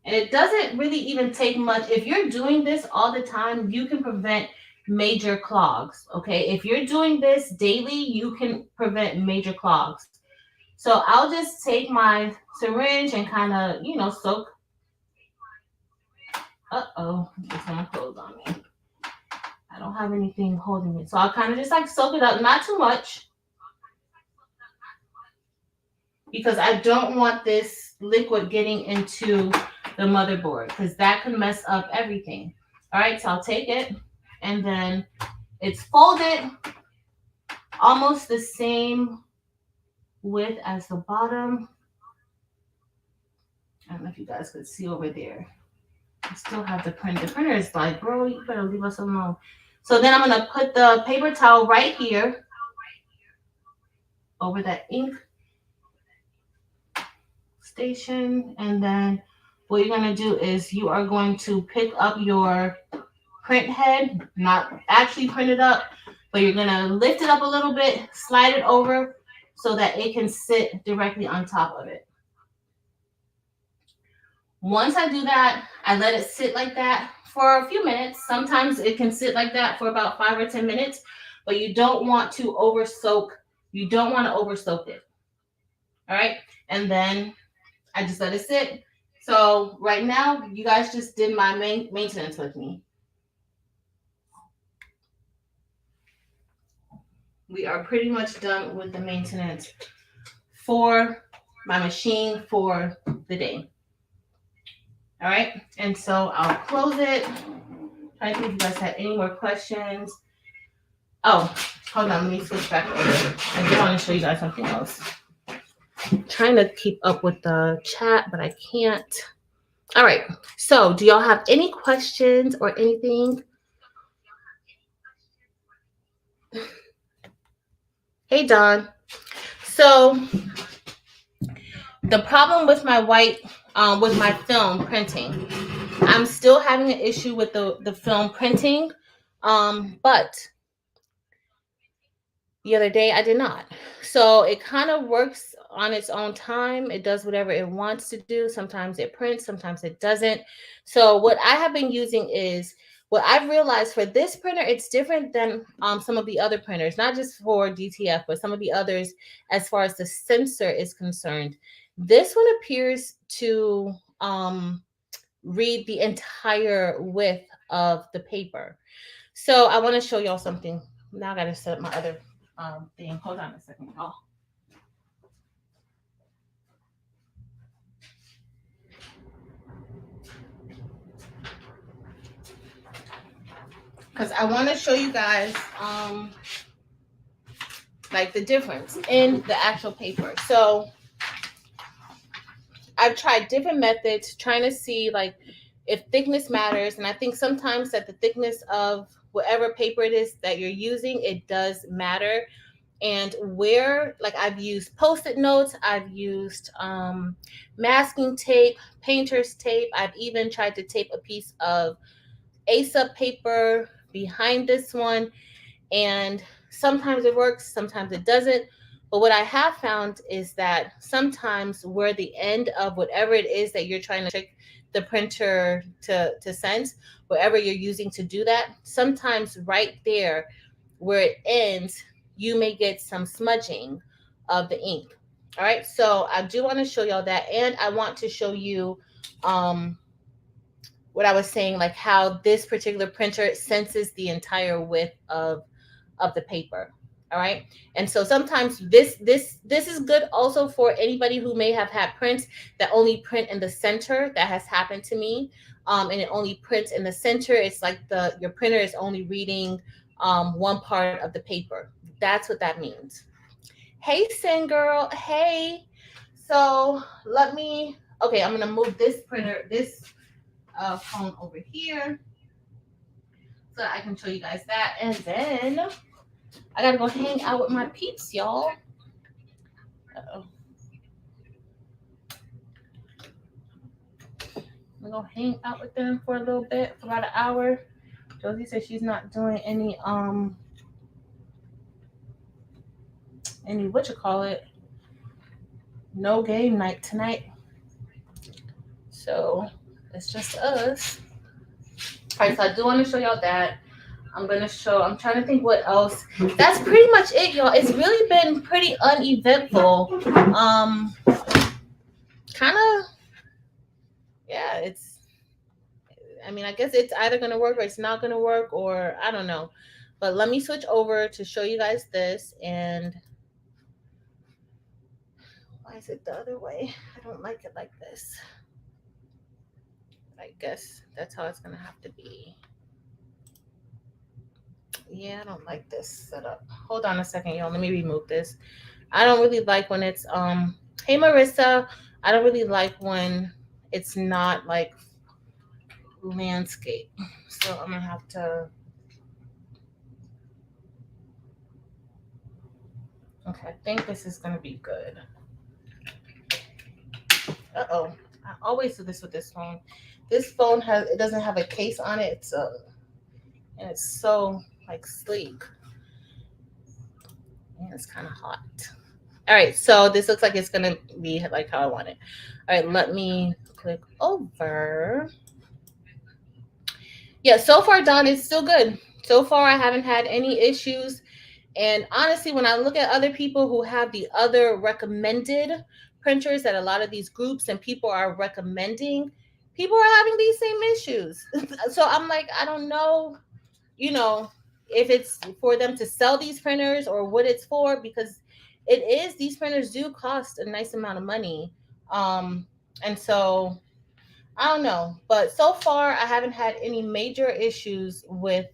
And it doesn't really even take much. If you're doing this all the time, you can prevent major clogs. Okay. If you're doing this daily, you can prevent major clogs. So I'll just take my syringe and kind of, soak. Uh-oh. There's someone clothes on me. I don't have anything holding it. So I'll kind of just like soak it up, not too much, because I don't want this liquid getting into the motherboard, because that can mess up everything. All right, so I'll take it, and then it's folded almost the same width as the bottom. I don't know if you guys could see over there. I still have the print. The printer is like, bro, you better leave us alone. So then I'm going to put the paper towel right here over that ink station. And then what you're going to do is you are going to pick up your print head, not actually print it up, but you're going to lift it up a little bit, slide it over so that it can sit directly on top of it. Once I do that, I let it sit like that for a few minutes. Sometimes it can sit like that for about 5 or 10 minutes, but you don't want to over soak. You don't want to over soak it. All right. And then I just let it sit. So right now, you guys just did my maintenance with me. We are pretty much done with the maintenance for my machine for the day. All right, and so I'll close it. Try to see if you guys had any more questions. Oh, hold on, let me switch back over. I do want to show you guys something else. I'm trying to keep up with the chat, but I can't. All right, so do y'all have any questions or anything? Hey, Don. So the problem with my with my film printing, I'm still having an issue with the film printing, but the other day I did not. So it kind of works on its own time. It does whatever it wants to do. Sometimes it prints, sometimes it doesn't. So what I have been using is what I've realized for this printer, it's different than some of the other printers, not just for DTF, but some of the others as far as the sensor is concerned. This one appears to read the entire width of the paper. So I want to show y'all something. Now I got to set up my other thing. Hold on a second, y'all. Because I want to show you guys like the difference in the actual paper. So I've tried different methods trying to see like if thickness matters. And I think sometimes that the thickness of whatever paper it is that you're using, it does matter. And where, like, I've used Post-it notes, I've used masking tape, painter's tape. I've even tried to tape a piece of ASUP paper behind this one. And sometimes it works, sometimes it doesn't. But what I have found is that sometimes where the end of whatever it is that you're trying to trick the printer to sense, whatever you're using to do that, sometimes right there where it ends, you may get some smudging of the ink. All right, so I do want to show y'all that, and I want to show you what I was saying, like how this particular printer senses the entire width of the paper. All right, and so sometimes this is good also for anybody who may have had prints that only print in the center. That has happened to me, and it only prints in the center. It's like your printer is only reading one part of the paper. That's what that means. Hey, Sin Girl. Hey. So let me. Okay, I'm gonna move this phone over here so that I can show you guys that, and then I gotta go hang out with my peeps, y'all. Uh-oh. I'm gonna go hang out with them for a little bit, for about an hour. Josie says she's not doing any no game night tonight. So it's just us. All right, so I do want to show y'all that. I'm trying to think what else. That's pretty much it, y'all. It's really been pretty uneventful. Kind of, yeah, I mean, I guess it's either going to work or it's not going to work, or I don't know. But let me switch over to show you guys this. And why is it the other way? I don't like it like this. I guess that's how it's going to have to be. Yeah, I don't like this setup. Hold on a second, y'all. Let me remove this. I don't really like when it's hey Marissa, I don't really like when it's not like landscape. So I'm gonna have to. Okay, I think this is gonna be good. Uh-oh. I always do this with this phone. This phone doesn't have a case on it. And it's so like sleek. And it's kind of hot. All right, so this looks like it's gonna be like how I want it. All right, let me click over. Yeah, so far, Don, it's still good. So far, I haven't had any issues. And honestly, when I look at other people who have the other recommended printers that a lot of these groups and people are recommending, people are having these same issues. So I'm like, I don't know, if it's for them to sell these printers or what it's for, because these printers do cost a nice amount of money. And so I don't know, but so far I haven't had any major issues with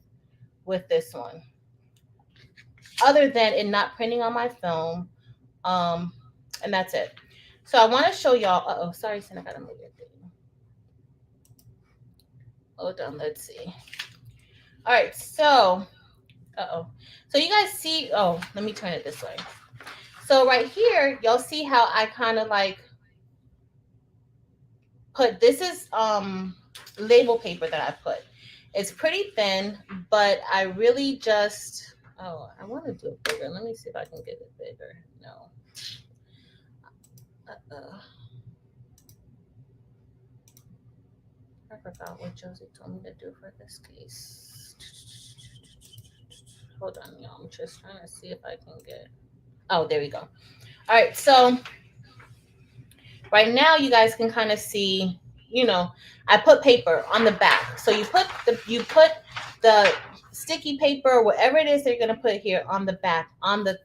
this one, other than it not printing on my film, and that's it. So I want to show y'all. Sorry, Sin, I gotta move your thing. Hold on, let's see. All right, so so you guys see. Oh, let me turn it this way. So right here, y'all see how I kind of like put, this is label paper that I put. It's pretty thin, but I really just, I want to do it bigger. Let me see if I can get it bigger. No. I forgot what Josie told me to do for this case. Hold on, y'all. I'm just trying to see if I can get. Oh, there we go. All right, so right now you guys can kind of see, I put paper on the back. So you put the sticky paper, whatever it is they're gonna put here on the back, on the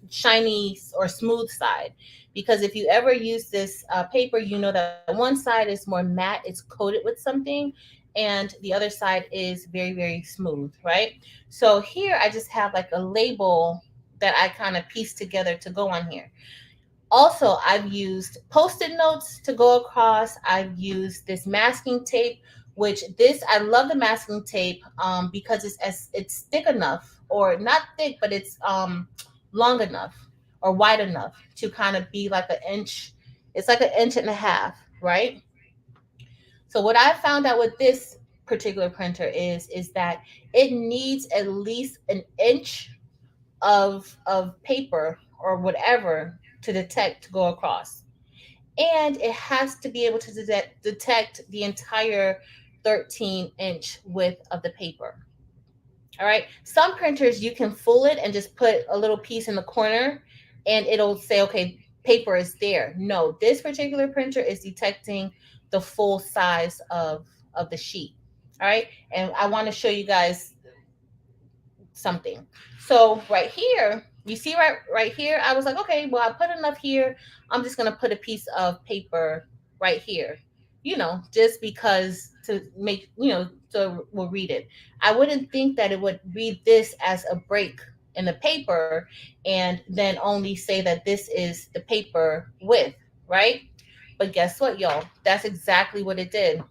shiny or smooth side. Because if you ever use this paper, you know that one side is more matte, it's coated with something, and the other side is very, very smooth, right? So here I just have like a label that I kind of pieced together to go on here. Also, I've used post-it notes to go across. I've used this masking tape, which this I love the masking tape because it's thick enough, or not thick, but it's long enough or wide enough to kind of be like an inch. It's like an inch and a half, right? So what I found out with this particular printer is that it needs at least an inch of paper or whatever to detect to go across, and it has to be able to detect the entire 13-inch width of the paper. All right, some printers you can fool it and just put a little piece in the corner and it'll say, okay, paper is there. No, this particular printer is detecting the full size of the sheet. All right, and I want to show you guys something. So right here, you see right here, I was like, okay, well, I put enough here. I'm just gonna put a piece of paper right here, just because to make, so we'll read it. I wouldn't think that it would read this as a break in the paper and then only say that this is the paper width, right? But guess what, y'all? That's exactly what it did.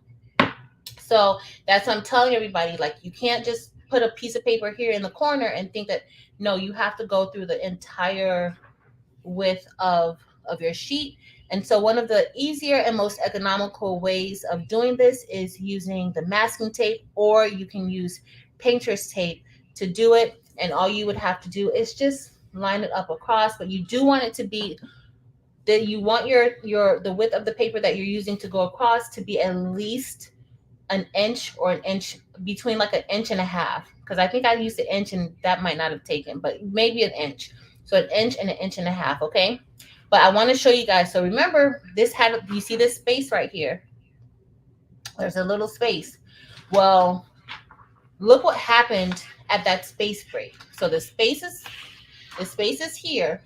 So that's what I'm telling everybody. Like, you can't just put a piece of paper here in the corner and think that, no, you have to go through the entire width of your sheet. And so one of the easier and most economical ways of doing this is using the masking tape, or you can use painter's tape to do it. And all you would have to do is just line it up across, but you do want it to be that you want your the width of the paper that you're using to go across to be at least an inch, or an inch, between like an inch and a half, because I think I used an inch and that might not have taken, but maybe an inch. So an inch and an inch and a half, okay? But I want to show you guys. So remember, this had, you see this space right here? There's a little space. Well, look what happened at that space break. So the space is here.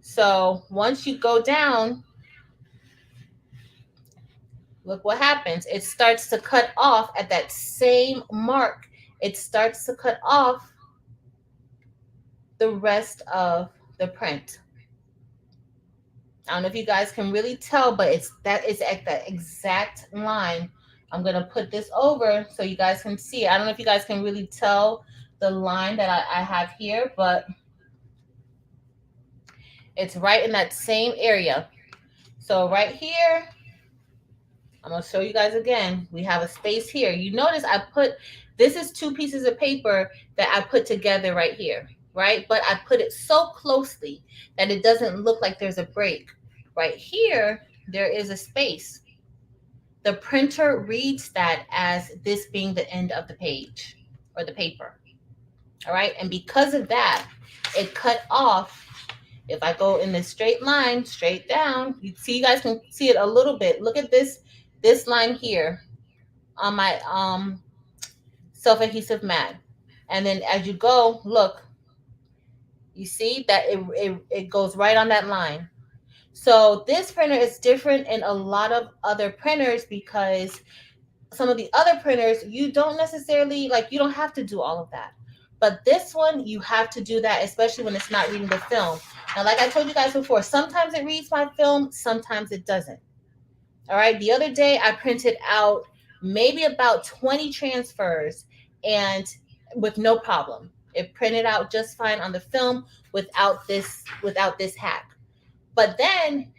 So once you go down, look what happens. It starts to cut off at that same mark. It starts to cut off the rest of the print. I don't know if you guys can really tell, but it's at that exact line. I'm gonna put this over so you guys can see. I don't know if you guys can really tell the line that I have here, but it's right in that same area. So right here, I'm gonna show you guys again. We have a space here. You notice this is two pieces of paper that I put together right here, right? But I put it so closely that it doesn't look like there's a break. Right here, there is a space. The printer reads that as this being the end of the page or the paper. All right, and because of that, it cut off. If I go in this straight line, straight down, you guys can see it a little bit. Look at this line here on my self-adhesive mat. And then as you go, look, you see that it goes right on that line. So this printer is different in a lot of other printers, because some of the other printers, you don't necessarily, like, you don't have to do all of that. But this one, you have to do that, especially when it's not reading the film. Now, like I told you guys before, sometimes it reads my film, sometimes it doesn't. All right. The other day, I printed out maybe about 20 transfers, and with no problem. It printed out just fine on the film without this hack. But then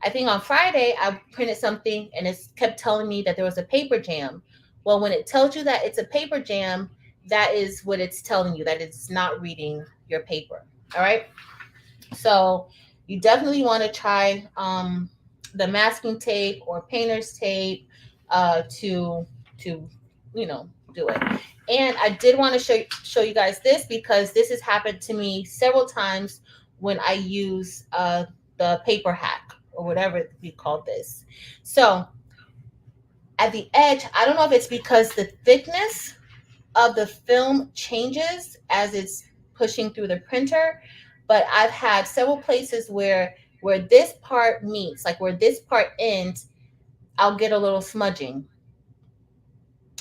I think on Friday, I printed something and it kept telling me that there was a paper jam. Well, when it tells you that it's a paper jam, that is what it's telling you, that it's not reading your paper. All right. So you definitely want to try the masking tape or painter's tape to you know, do it. And I did want to show you guys this because this has happened to me several times when I use the paper hack or whatever we call this. So at the edge, I don't know if it's because the thickness of the film changes as it's pushing through the printer, but I've had several places where this part meets, like where this part ends, I'll get a little smudging.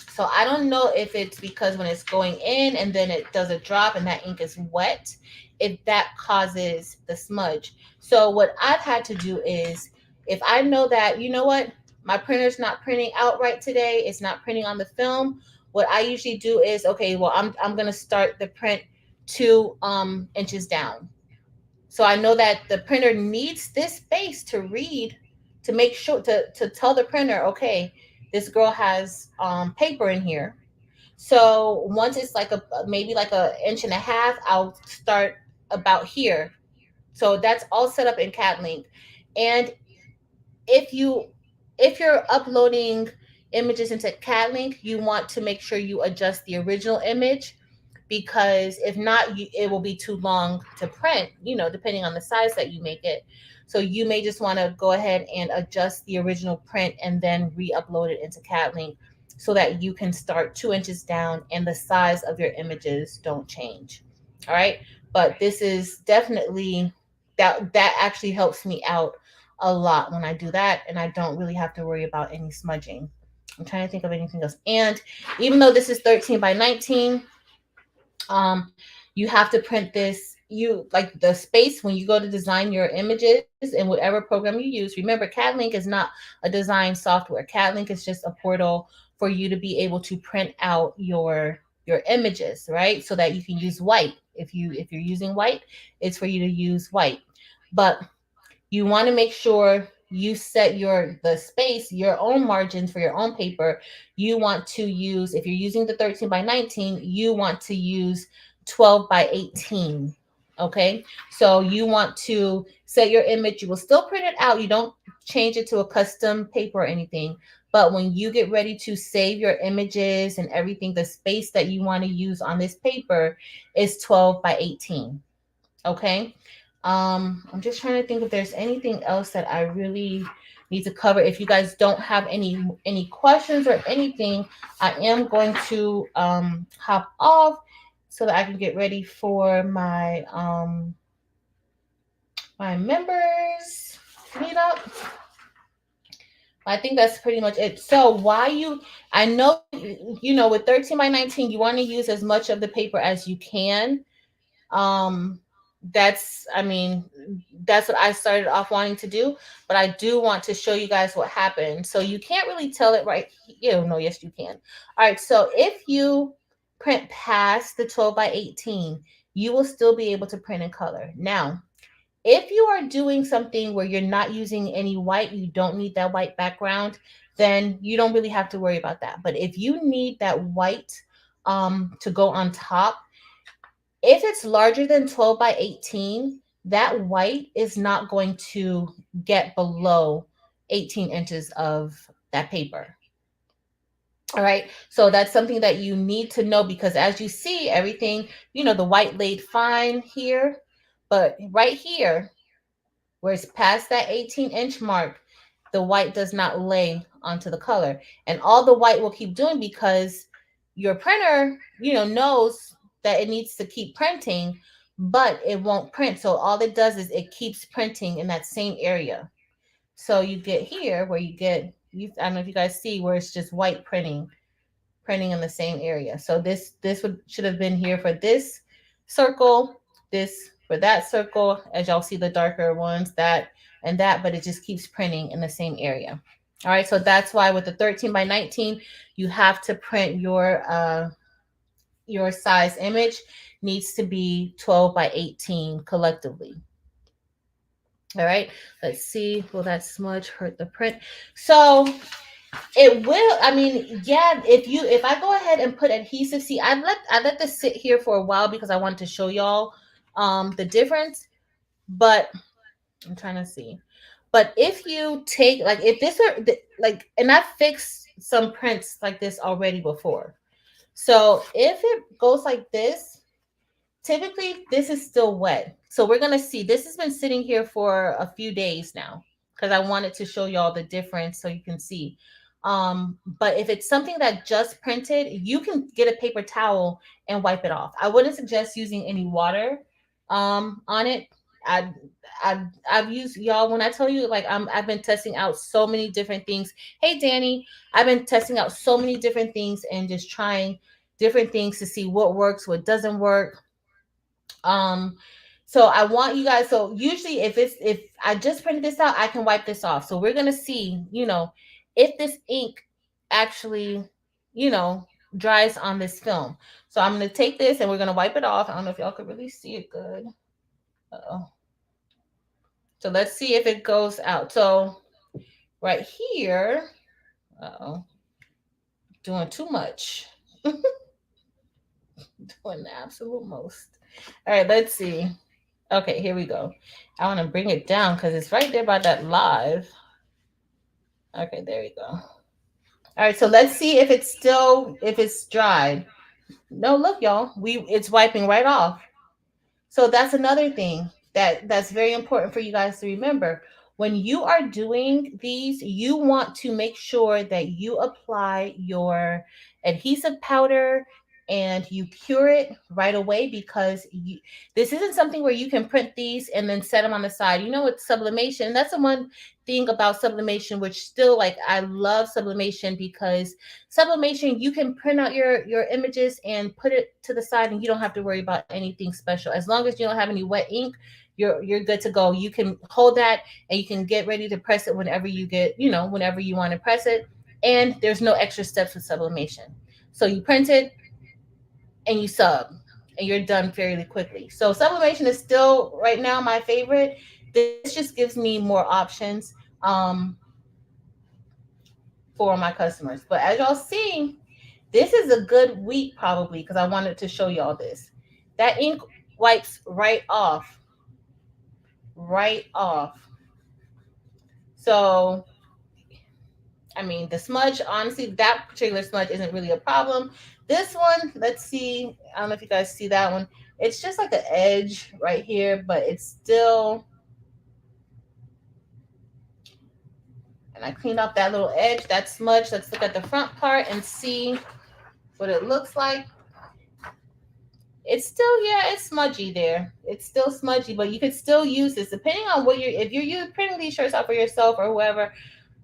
So I don't know if it's because when it's going in and then it does a drop and that ink is wet, if that causes the smudge. So what I've had to do is, if I know that, you know what, my printer's not printing out right today, it's not printing on the film, what I usually do is, okay, well, I'm gonna start the print 2 inches down. So I know that the printer needs this space to read, to make sure to tell the printer, okay, this girl has paper in here. So once it's like a maybe like a inch and a half, I'll start about here. So that's all set up in CatLink. And if you if you're uploading images into CatLink, you want to make sure you adjust the original image, because if not, it will be too long to print, you know, depending on the size that you make it. So you may just want to go ahead and adjust the original print and then re-upload it into CatLink so that you can start 2 inches down and the size of your images don't change. All right. But this is definitely that actually helps me out a lot when I do that, and I don't really have to worry about any smudging. I'm trying to think of anything else. And even though this is 13 by 19, you have to print this, you like the space when you go to design your images in whatever program you use. Remember, CatLink is not a design software. CatLink is just a portal for you to be able to print out your images, right? So that you can use white. If you're using white, it's for you to use white. But you want to make sure you set the space, your own margins for your own paper. You want to use, if you're using the 13 by 19, you want to use 12 by 18. Okay, so you want to set your image. You will still print it out. You don't change it to a custom paper or anything. But when you get ready to save your images and everything, the space that you want to use on this paper is 12 by 18. Okay. I'm just trying to think if there's anything else that I really need to cover. If you guys don't have any questions or anything, I am going to hop off so that I can get ready for my members meetup. I think that's pretty much it. So I know, you know, with 13 by 19, you want to use as much of the paper as you can. um I mean, that's what I started off wanting to do, but I do want to show you guys what happened. So you can't really tell it right. No, yes you can. All right, so if you print past the 12 by 18, you will still be able to print in color. Now, if you are doing something where you're not using any white, you don't need that white background, then you don't really have to worry about that. But if you need that white to go on top, if it's larger than 12 by 18, that white is not going to get below 18 inches of that paper. All right. So that's something that you need to know, because as you see, everything, you know, the white laid fine here, but right here, where it's past that 18-inch mark, the white does not lay onto the color. And all the white will keep doing, because your printer, you know, knows that it needs to keep printing, but it won't print. So all it does is it keeps printing in that same area. So you get here where I don't know if you guys see where it's just white printing in the same area. So this should have been here for this circle, this for that circle, as y'all see the darker ones, that and that, but it just keeps printing in the same area. All right, so that's why with the 13 by 19, you have to print your size image needs to be 12 by 18 collectively. All right, let's see, will that smudge hurt the print? So it will. I mean, yeah, if I go ahead and put adhesive, see, I let this sit here for a while because I wanted to show y'all the difference, but I'm trying to see. But if you take, like, if this are like, and I've fixed some prints like this already before. So if it goes like this, typically this is still wet. So we're going to see, this has been sitting here for a few days now because I wanted to show y'all the difference so you can see. But if it's something that just printed, you can get a paper towel and wipe it off. I wouldn't suggest using any water on it. I, I've used, y'all, when I tell you, like, I've been testing out so many different things. Hey Danny, I've been testing out so many different things and just trying different things to see what works, what doesn't work. um so I want you guys, so usually if I just printed this out, I can wipe this off. So we're gonna see, if this ink actually, you know dries on this film. So I'm gonna take this and we're gonna wipe it off. I don't know if y'all could really see it good. Uh-oh. So let's see if it goes out. So right here, uh-oh, doing too much. Doing the absolute most. All right, let's see. Okay, here we go. I want to bring it down because it's right there by that live. Okay, there we go. All right, so let's see if it's dried. No, look, y'all, it's wiping right off. So that's another thing that's very important for you guys to remember. When you are doing these, you want to make sure that you apply your adhesive powder and you cure it right away, because this isn't something where you can print these and then set them on the side. It's sublimation. That's the one thing about sublimation, which still, like, I love sublimation, because sublimation, you can print out your images and put it to the side and you don't have to worry about anything special. As long as you don't have any wet ink, you're good to go. You can hold that and you can get ready to press it whenever whenever you want to press it. And there's no extra steps with sublimation. So you print it and you sub and you're done fairly quickly. So sublimation is still right now my favorite. This just gives me more options um, for my customers. But as y'all see, this is a good week probably, because I wanted to show y'all this. That ink wipes right off. Right off. So, I mean, the smudge, honestly, that particular smudge isn't really a problem. This one, let's see. I don't know if you guys see that one. It's just like an edge right here, but it's still. And I cleaned up that little edge, that smudge. Let's look at the front part and see what it looks like. It's still, yeah, it's smudgy there. It's still smudgy, but you could still use this depending on what if you're printing these shirts out for yourself or whoever.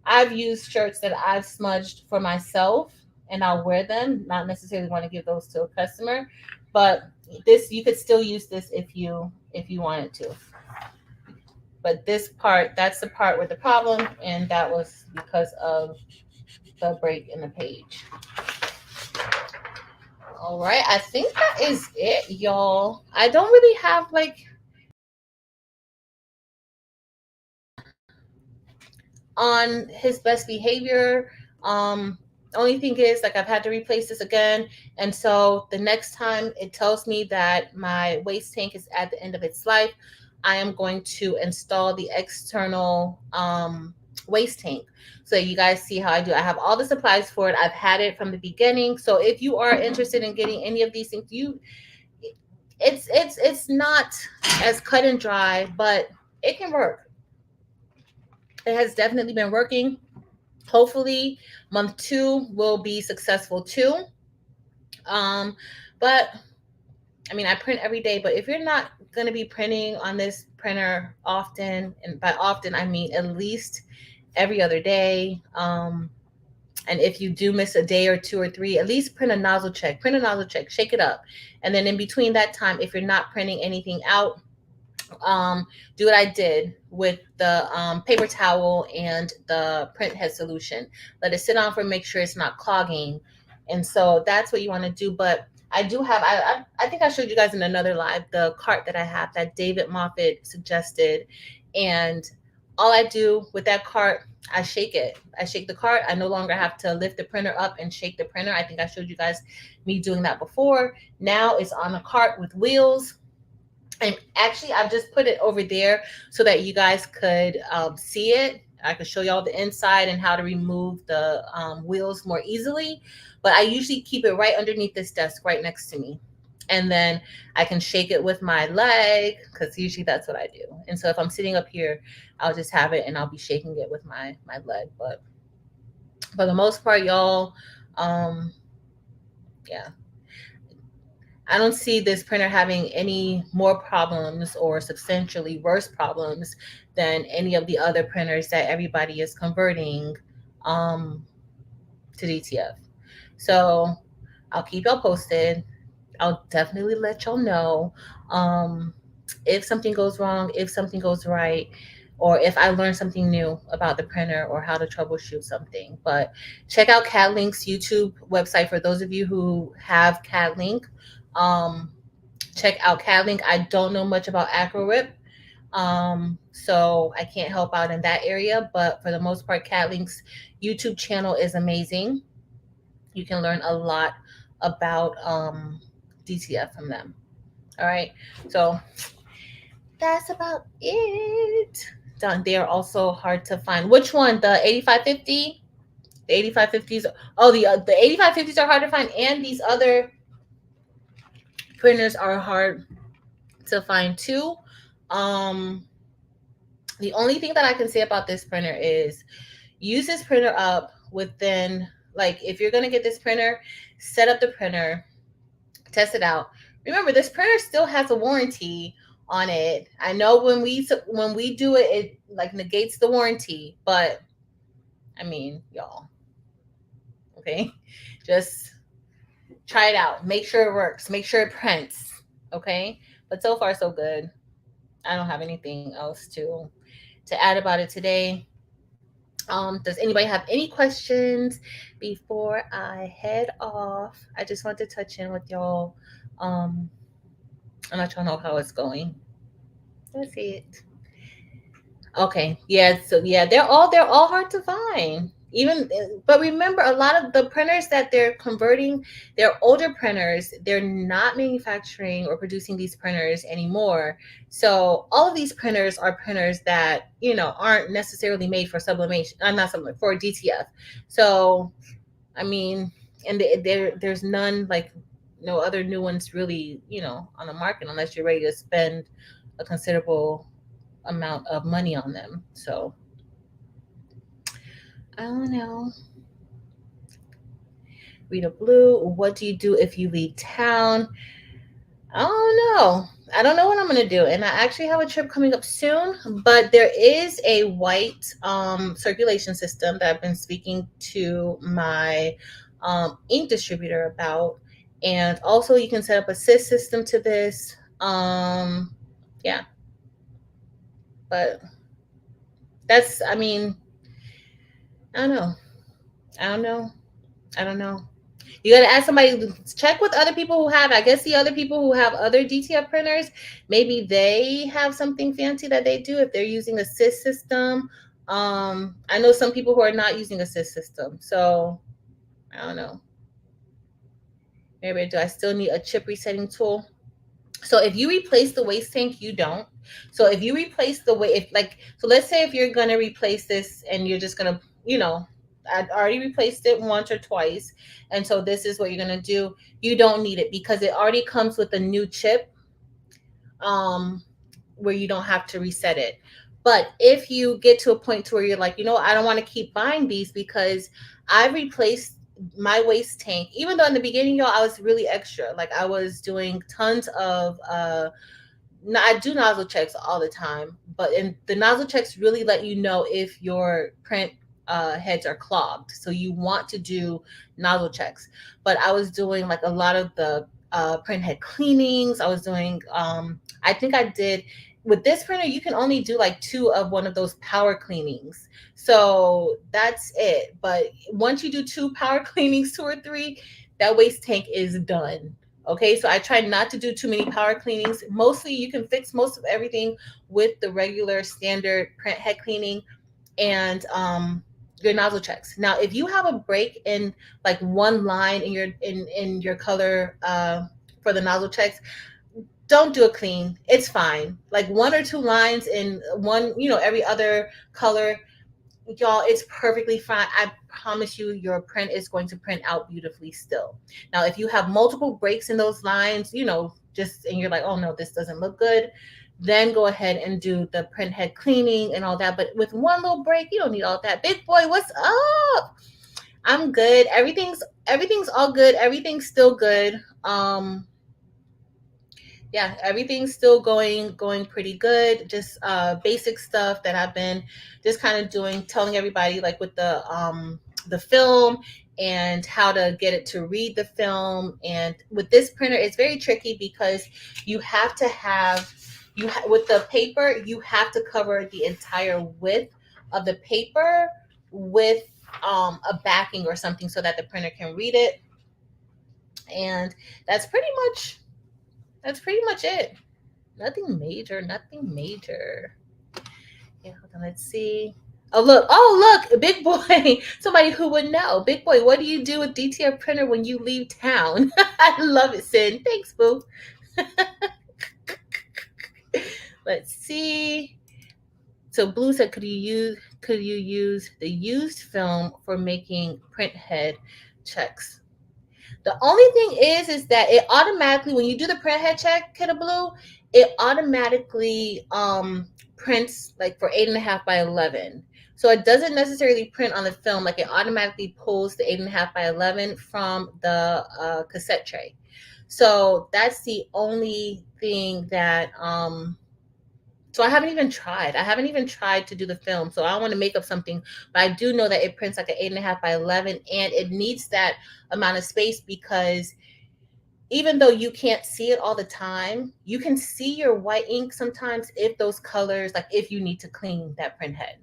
I've used shirts that I've smudged for myself and I'll wear them. Not necessarily want to give those to a customer, but this, you could still use this if you wanted to. But this part, that's the part with the problem, and that was because of the break in the page. All right, I think that is it, y'all. I don't really have like on his best behavior. Only thing is, like, I've had to replace this again, and so the next time it tells me that my waste tank is at the end of its life, I am going to install the external waste tank. So you guys see how I do. I have all the supplies for it. I've had it from the beginning. So if you are interested in getting any of these things, it's not as cut and dry, but it can work. It has definitely been working. Hopefully month 2 will be successful too. But I mean, I print every day, but if you're not going to be printing on this printer often, and by often I mean at least every other day, and if you do miss a day or 2 or 3, at least print a nozzle check, shake it up. And then in between that time, if you're not printing anything out, do what I did with the paper towel and the print head solution. Let it sit on for, make sure it's not clogging. And so that's what you want to do. But I do have, I think I showed you guys in another live, the cart that I have that David Moffat suggested. And all I do with that cart, I shake it. I shake the cart. I no longer have to lift the printer up and shake the printer. I think I showed you guys me doing that before. Now it's on a cart with wheels. And actually, I've just put it over there so that you guys could see it. I could show y'all the inside and how to remove the wheels more easily. But I usually keep it right underneath this desk, right next to me. And then I can shake it with my leg because usually that's what I do. And so if I'm sitting up here, I'll just have it and I'll be shaking it with my leg. But for the most part, y'all, um, yeah, I don't see this printer having any more problems or substantially worse problems than any of the other printers that everybody is converting um, to DTF. So I'll keep y'all posted. I'll definitely let y'all know um, if something goes wrong, if something goes right, or if I learn something new about the printer or how to troubleshoot something. But check out CADLink's YouTube website for those of you who have CADLink. Um, check out CADLink. I don't know much about AcroRip, so I can't help out in that area. But for the most part, CADLink's YouTube channel is amazing. You can learn a lot about DTF from them. All right, so that's about it. Done. They are also hard to find. Which one? The 8550? The 8550s. Oh, the 8550s are hard to find, and these other printers are hard to find too. Um, the only thing that I can say about this printer is use this printer up within, like, if you're gonna get this printer, set up the printer, test it out. Remember, this printer still has a warranty on it. I know when we do it, it like negates the warranty, but I mean, y'all, okay, just try it out. Make sure it works. Make sure it prints. Okay, but so far so good. I don't have anything else to add about it today. Does anybody have any questions before I head off? I just want to touch in with y'all. Um, I'm not trying to know how it's going. That's it. Okay. Yeah. So yeah, they're all hard to find. Even but remember, a lot of the printers that they're converting, they're older printers. They're not manufacturing or producing these printers anymore. So all of these printers are printers that aren't necessarily made for sublimation. I'm not sublimation for DTF. So I mean, and there's none like no other new ones really on the market unless you're ready to spend a considerable amount of money on them. So I don't know. Rita Blue, what do you do if you leave town? I don't know. I don't know what I'm gonna do, and I actually have a trip coming up soon. But there is a white circulation system that I've been speaking to my ink distributor about, and also you can set up a sys system to this. Yeah, but that's. I mean, I don't know. I don't know. I don't know. You got to ask somebody, check with other people who have, I guess the other people who have other DTF printers, maybe they have something fancy that they do if they're using a sys system. I know some people who are not using a sys system. So I don't know. Maybe do I still need a chip resetting tool? So if you replace the waste tank, you don't. So if you replace the way, if like, so let's say if you're going to replace this and you're just going to, I'd already replaced it once or twice. And so this is what you're going to do. You don't need it because it already comes with a new chip where you don't have to reset it. But if you get to a point to where you're like, I don't want to keep buying these because I replaced my waste tank, even though in the beginning, y'all, I was really extra. Like I was doing tons of I do nozzle checks all the time, but the nozzle checks really let you know if your print heads are clogged. So you want to do nozzle checks. But I was doing like a lot of the print head cleanings. I was doing, I think I did, with this printer, you can only do like 2 of one of those power cleanings. So that's it. But once you do 2 power cleanings, 2 or 3, that waste tank is done. Okay, so I try not to do too many power cleanings. Mostly you can fix most of everything with the regular standard print head cleaning and your nozzle checks. Now, if you have a break in like one line in your color for the nozzle checks, don't do a clean. It's fine. Like 1 or 2 lines in one, every other color, y'all, it's perfectly fine. I promise you, your print is going to print out beautifully still. Now, if you have multiple breaks in those lines, just and you're like, oh no, this doesn't look good, then go ahead and do the print head cleaning and all that. But with one little break, you don't need all that. Big boy, what's up? I'm good. Everything's all good. Everything's still good. Yeah, everything's still going pretty good. Just basic stuff that I've been just kind of doing, telling everybody, like with the film and how to get it to read the film. And with this printer, it's very tricky because you have to have with the paper, you have to cover the entire width of the paper with a backing or something so that the printer can read it. And that's pretty much it. Nothing major, nothing major. Yeah, hold on, let's see. Oh look, big boy. Somebody who would know. Big boy, what do you do with DTF printer when you leave town? I love it, Sin. Thanks, boo. Let's see. So Blue said, could you use the used film for making print head checks? The only thing is that it automatically, when you do the print head check, Kidda Blue, it automatically prints like for 8.5 by 11. So it doesn't necessarily print on the film. Like it automatically pulls the 8.5 by 11 from the cassette tray. So that's the only thing that so I haven't even tried to do the film. So I don't want to make up something, but I do know that it prints like an 8.5 by 11, and it needs that amount of space because even though you can't see it all the time, you can see your white ink sometimes if those colors, like if you need to clean that print head,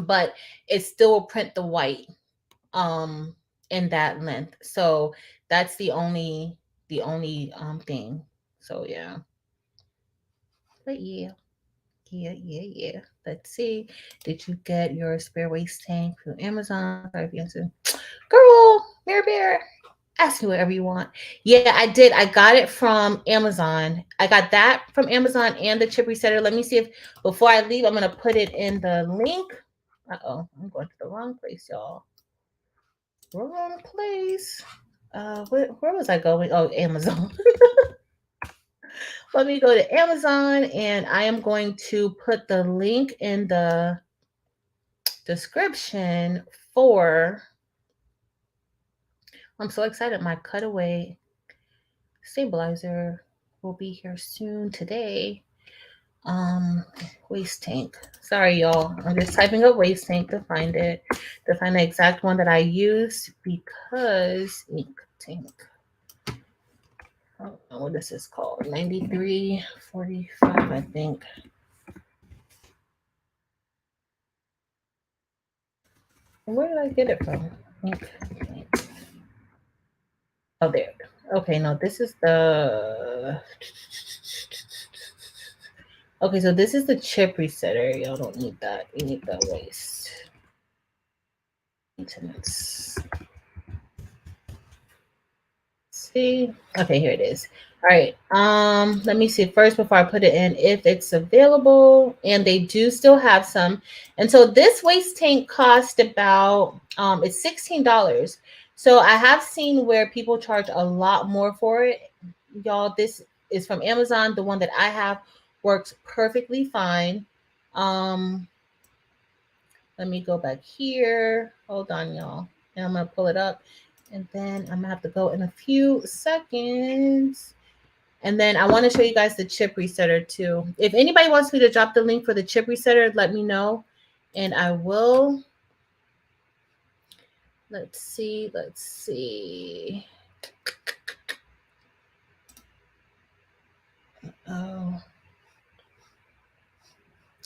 but it still will print the white in that length. So that's the only thing. So yeah. But yeah. Let's see. Did you get your spare waste tank from Amazon? Sorry if you answered. Girl, Mary Bear, ask me whatever you want. Yeah, I did. I got it from Amazon. I got that from Amazon and the chip resetter. Let me see if before I leave, I'm gonna put it in the link. I'm going to the wrong place, y'all. Wrong place. Where was I going? Oh, Amazon. Let me go to Amazon and I am going to put the link in the description for. I'm so excited. My cutaway stabilizer will be here soon today. Waste tank. Sorry, y'all. I'm just typing up waste tank to find it, to find the exact one that I used because ink tank. I don't know what this is called. 9345, I think. Where did I get it from? Ink tank. Oh, there. Okay, no, this is the. Okay, so this is the chip resetter. Y'all don't need that. You need the waste. Maintenance. See? Okay, here it is. All right. Let me see first before I put it in if it's available, and they do still have some. And so this waste tank cost about it's $16. So I have seen where people charge a lot more for it. Y'all, this is from Amazon. The one that I have works perfectly fine. Let me go back here. Hold on, y'all. And I'm gonna pull it up. And then I'm gonna have to go in a few seconds. And then I want to show you guys the chip resetter too. If anybody wants me to drop the link for the chip resetter, let me know. And I will. Let's see. Oh,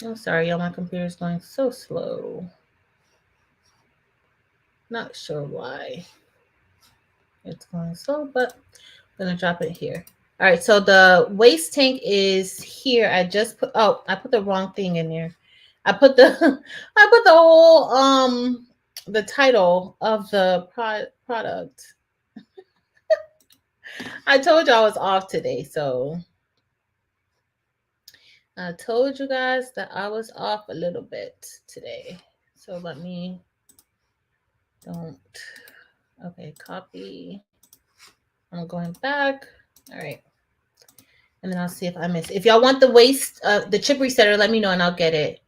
I'm sorry, y'all. My computer is going so slow. Not sure why it's going slow, but I'm gonna drop it here. All right, so the waste tank is here. I put the wrong thing in there. I put the whole the title of the product. I told you I was off today, so I told you guys that I was off a little bit today. So let me don't. Okay, copy. I'm going back. All right. And then I'll see if I miss. If y'all want the waste, the chip resetter, let me know and I'll get it.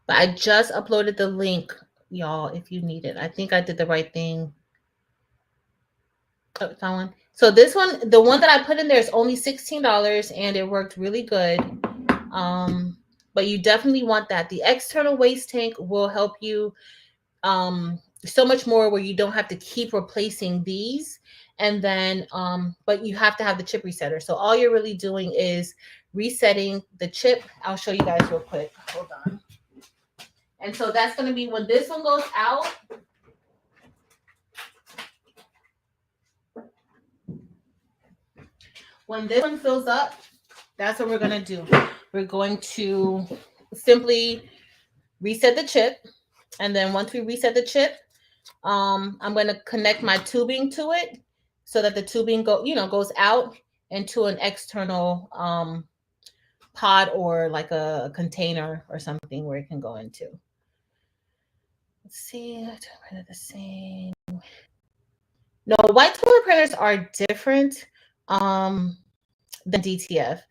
But I just uploaded the link, y'all, if you need it. I think I did the right thing. Oh, found one. So this one, the one that I put in there is only $16 and it worked really good. But you definitely want that. The external waste tank will help you so much more where you don't have to keep replacing these. And then, but you have to have the chip resetter. So all you're really doing is resetting the chip. I'll show you guys real quick. Hold on. And so that's going to be when this one goes out. When this one fills up, that's what we're going to do. We're going to simply reset the chip. And then once we reset the chip, I'm going to connect my tubing to it so that the tubing goes out into an external pod or like a container or something where it can go into. Let's see, the same. No, white toner printers are different than DTF.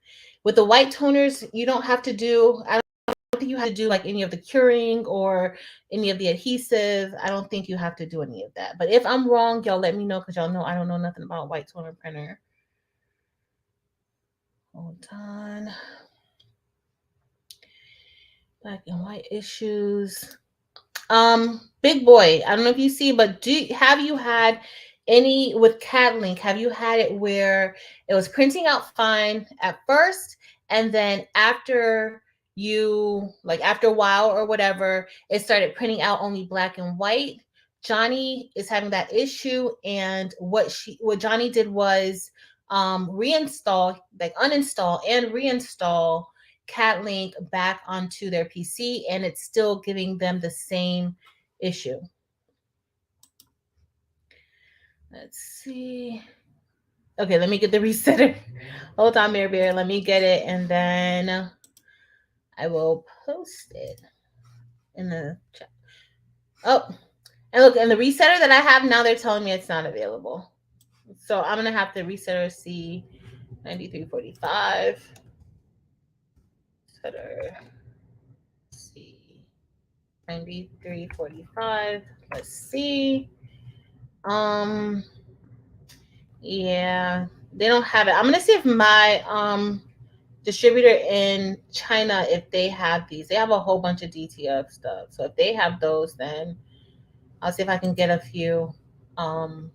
With the white toners, you don't have to do, I don't think you have to do like any of the curing or any of the adhesive. I don't think you have to do any of that. But if I'm wrong, y'all let me know because y'all know I don't know nothing about white toner printer. Hold on. Black and white issues. Big boy, I don't know if you see, but have you had any with CATLink? Have you had it where it was printing out fine at first, and then after after a while or whatever, it started printing out only black and white? Johnny is having that issue, and what Johnny did was uninstall and reinstall CATLink back onto their PC, and it's still giving them the same issue. Let's see. Okay, let me get the resetter. Hold on, Mary Bear. Let me get it, and then I will post it in the chat. Oh, and look, and the resetter that I have now, they're telling me it's not available. So I'm gonna have the resetter C9345. Setter C9345. Let's see. Yeah, they don't have it. I'm gonna see if my distributor in China, if they have these. They have a whole bunch of DTF stuff. So if they have those, then I'll see if I can get a few. I'll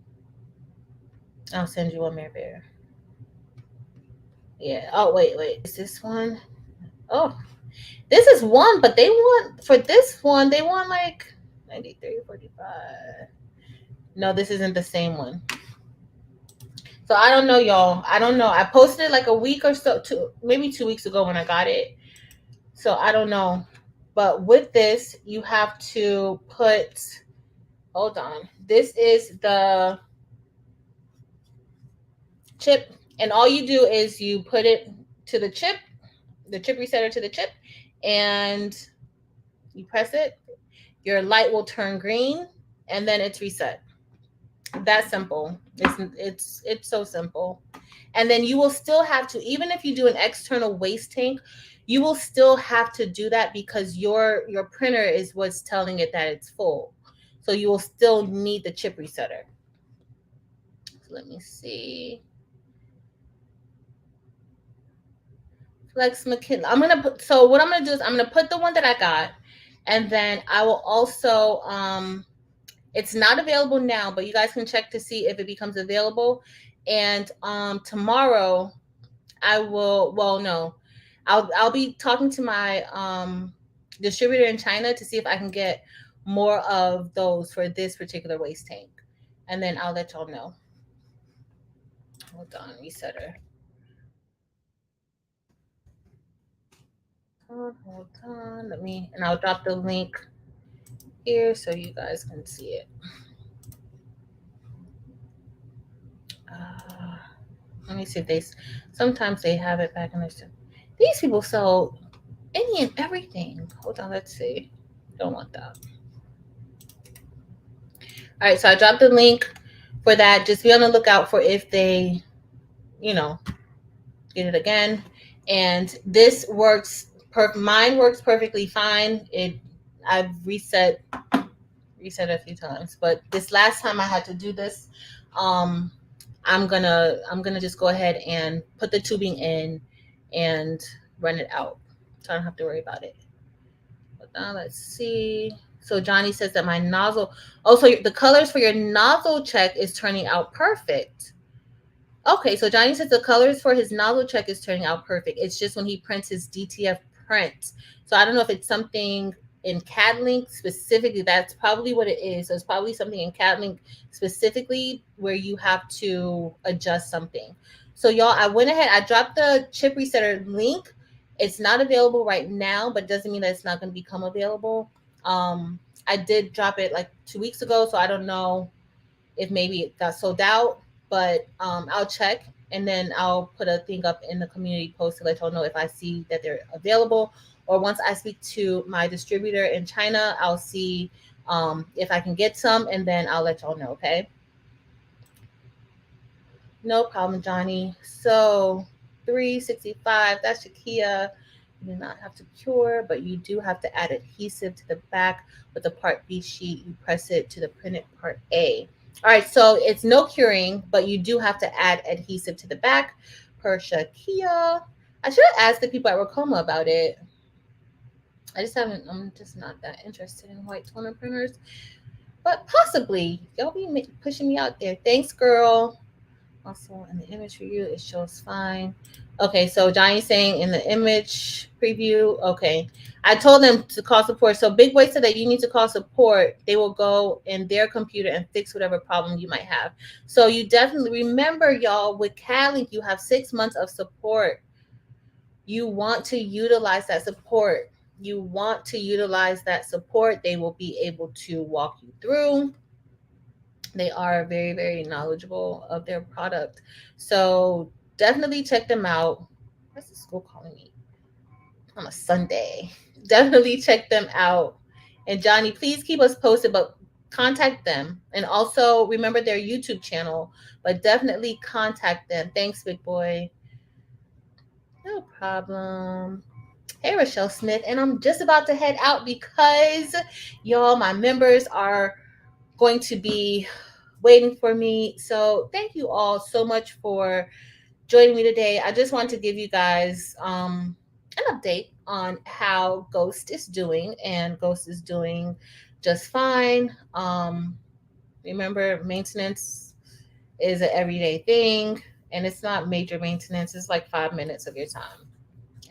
send you one, Mary Bear. Yeah. Oh, wait. Is this one? Oh, this is one, but they want, for this one, they want like 9345. No, this isn't the same one. So I don't know, y'all. I don't know. I posted it like a week or so, maybe 2 weeks ago when I got it. So I don't know. But with this, you have to put, hold on. This is the chip. And all you do is you put it to the chip resetter to the chip, and you press it. Your light will turn green, and then it's reset. That simple. It's so simple. And then you will still have to, even if you do an external waste tank, you will still have to do that because your printer is what's telling it that it's full. So you will still need the chip resetter. So let me see. Flex McKinley. So what I'm gonna do is I'm gonna put the one that I got, and then I will also it's not available now, but you guys can check to see if it becomes available. And tomorrow I will, well, no, I'll be talking to my distributor in China to see if I can get more of those for this particular waste tank. And then I'll let y'all know. Hold on, resetter. Hold on, and I'll drop the link here so you guys can see it. Let me see if they. Sometimes they have it back in their. These people sell any and everything. Hold on, let's see. Don't want that. All right, so I dropped the link for that. Just be on the lookout for if they, you know, get it again. And this works. Mine works perfectly fine. I've reset a few times, but this last time I had to do this. Um, I'm gonna just go ahead and put the tubing in and run it out, so I don't have to worry about it. But let's see. So Johnny says that my nozzle. Oh, so the colors for your nozzle check is turning out perfect. Okay, so Johnny says the colors for his nozzle check is turning out perfect. It's just when he prints his DTF print. So I don't know if it's something in CADLink specifically. That's probably what it is. So it's probably something in CADLink specifically where you have to adjust something. So y'all, I went ahead, I dropped the chip resetter link. It's not available right now, but doesn't mean that it's not going to become available. I did drop it like 2 weeks ago, so I don't know if maybe it got sold out, but I'll check and then I'll put a thing up in the community post to let y'all know if I see that they're available. Or once I speak to my distributor in China, I'll see if I can get some and then I'll let y'all know, okay? No problem, Johnny. So 365, that's Shakia. You do not have to cure, but you do have to add adhesive to the back with the part B sheet. You press it to the printed part A. All right, so it's no curing, but you do have to add adhesive to the back per Shakia. I should have asked the people at Racoma about it. I'm just not that interested in white toner printers, but possibly. Y'all be pushing me out there. Thanks, girl. Also, in the image review, it shows fine. Okay, so Johnny's saying in the image preview, okay. I told them to call support. So Big Boy said that you need to call support. They will go in their computer and fix whatever problem you might have. So you definitely remember, y'all, with CADLink, you have 6 months of support. You want to utilize that support. You want to utilize that support. They will be able to walk you through. They are very, very knowledgeable of their product. So definitely check them out. What's the school calling me on a Sunday? Definitely check them out. And Johnny, please keep us posted, but contact them. And also remember their YouTube channel, but definitely contact them. Thanks, big boy. No problem. Hey, Rochelle Smith. And I'm just about to head out because, y'all, my members are going to be waiting for me. So thank you all so much for joining me today. I just want to give you guys an update on how Ghost is doing, and Ghost is doing just fine. Remember, maintenance is an everyday thing, and it's not major maintenance. It's like 5 minutes of your time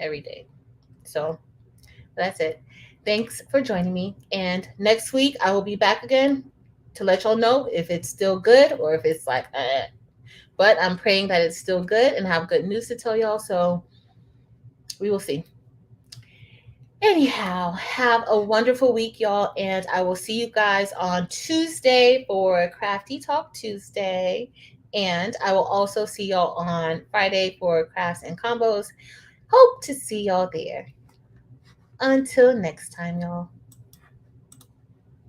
every day. So that's it. Thanks for joining me. And next week I will be back again to let y'all know if it's still good or if it's like, but I'm praying that it's still good and have good news to tell y'all. So we will see. Anyhow, have a wonderful week, y'all. And I will see you guys on Tuesday for Crafty Talk Tuesday. And I will also see y'all on Friday for Crafts and Combos. Hope to see y'all there. Until next time, y'all.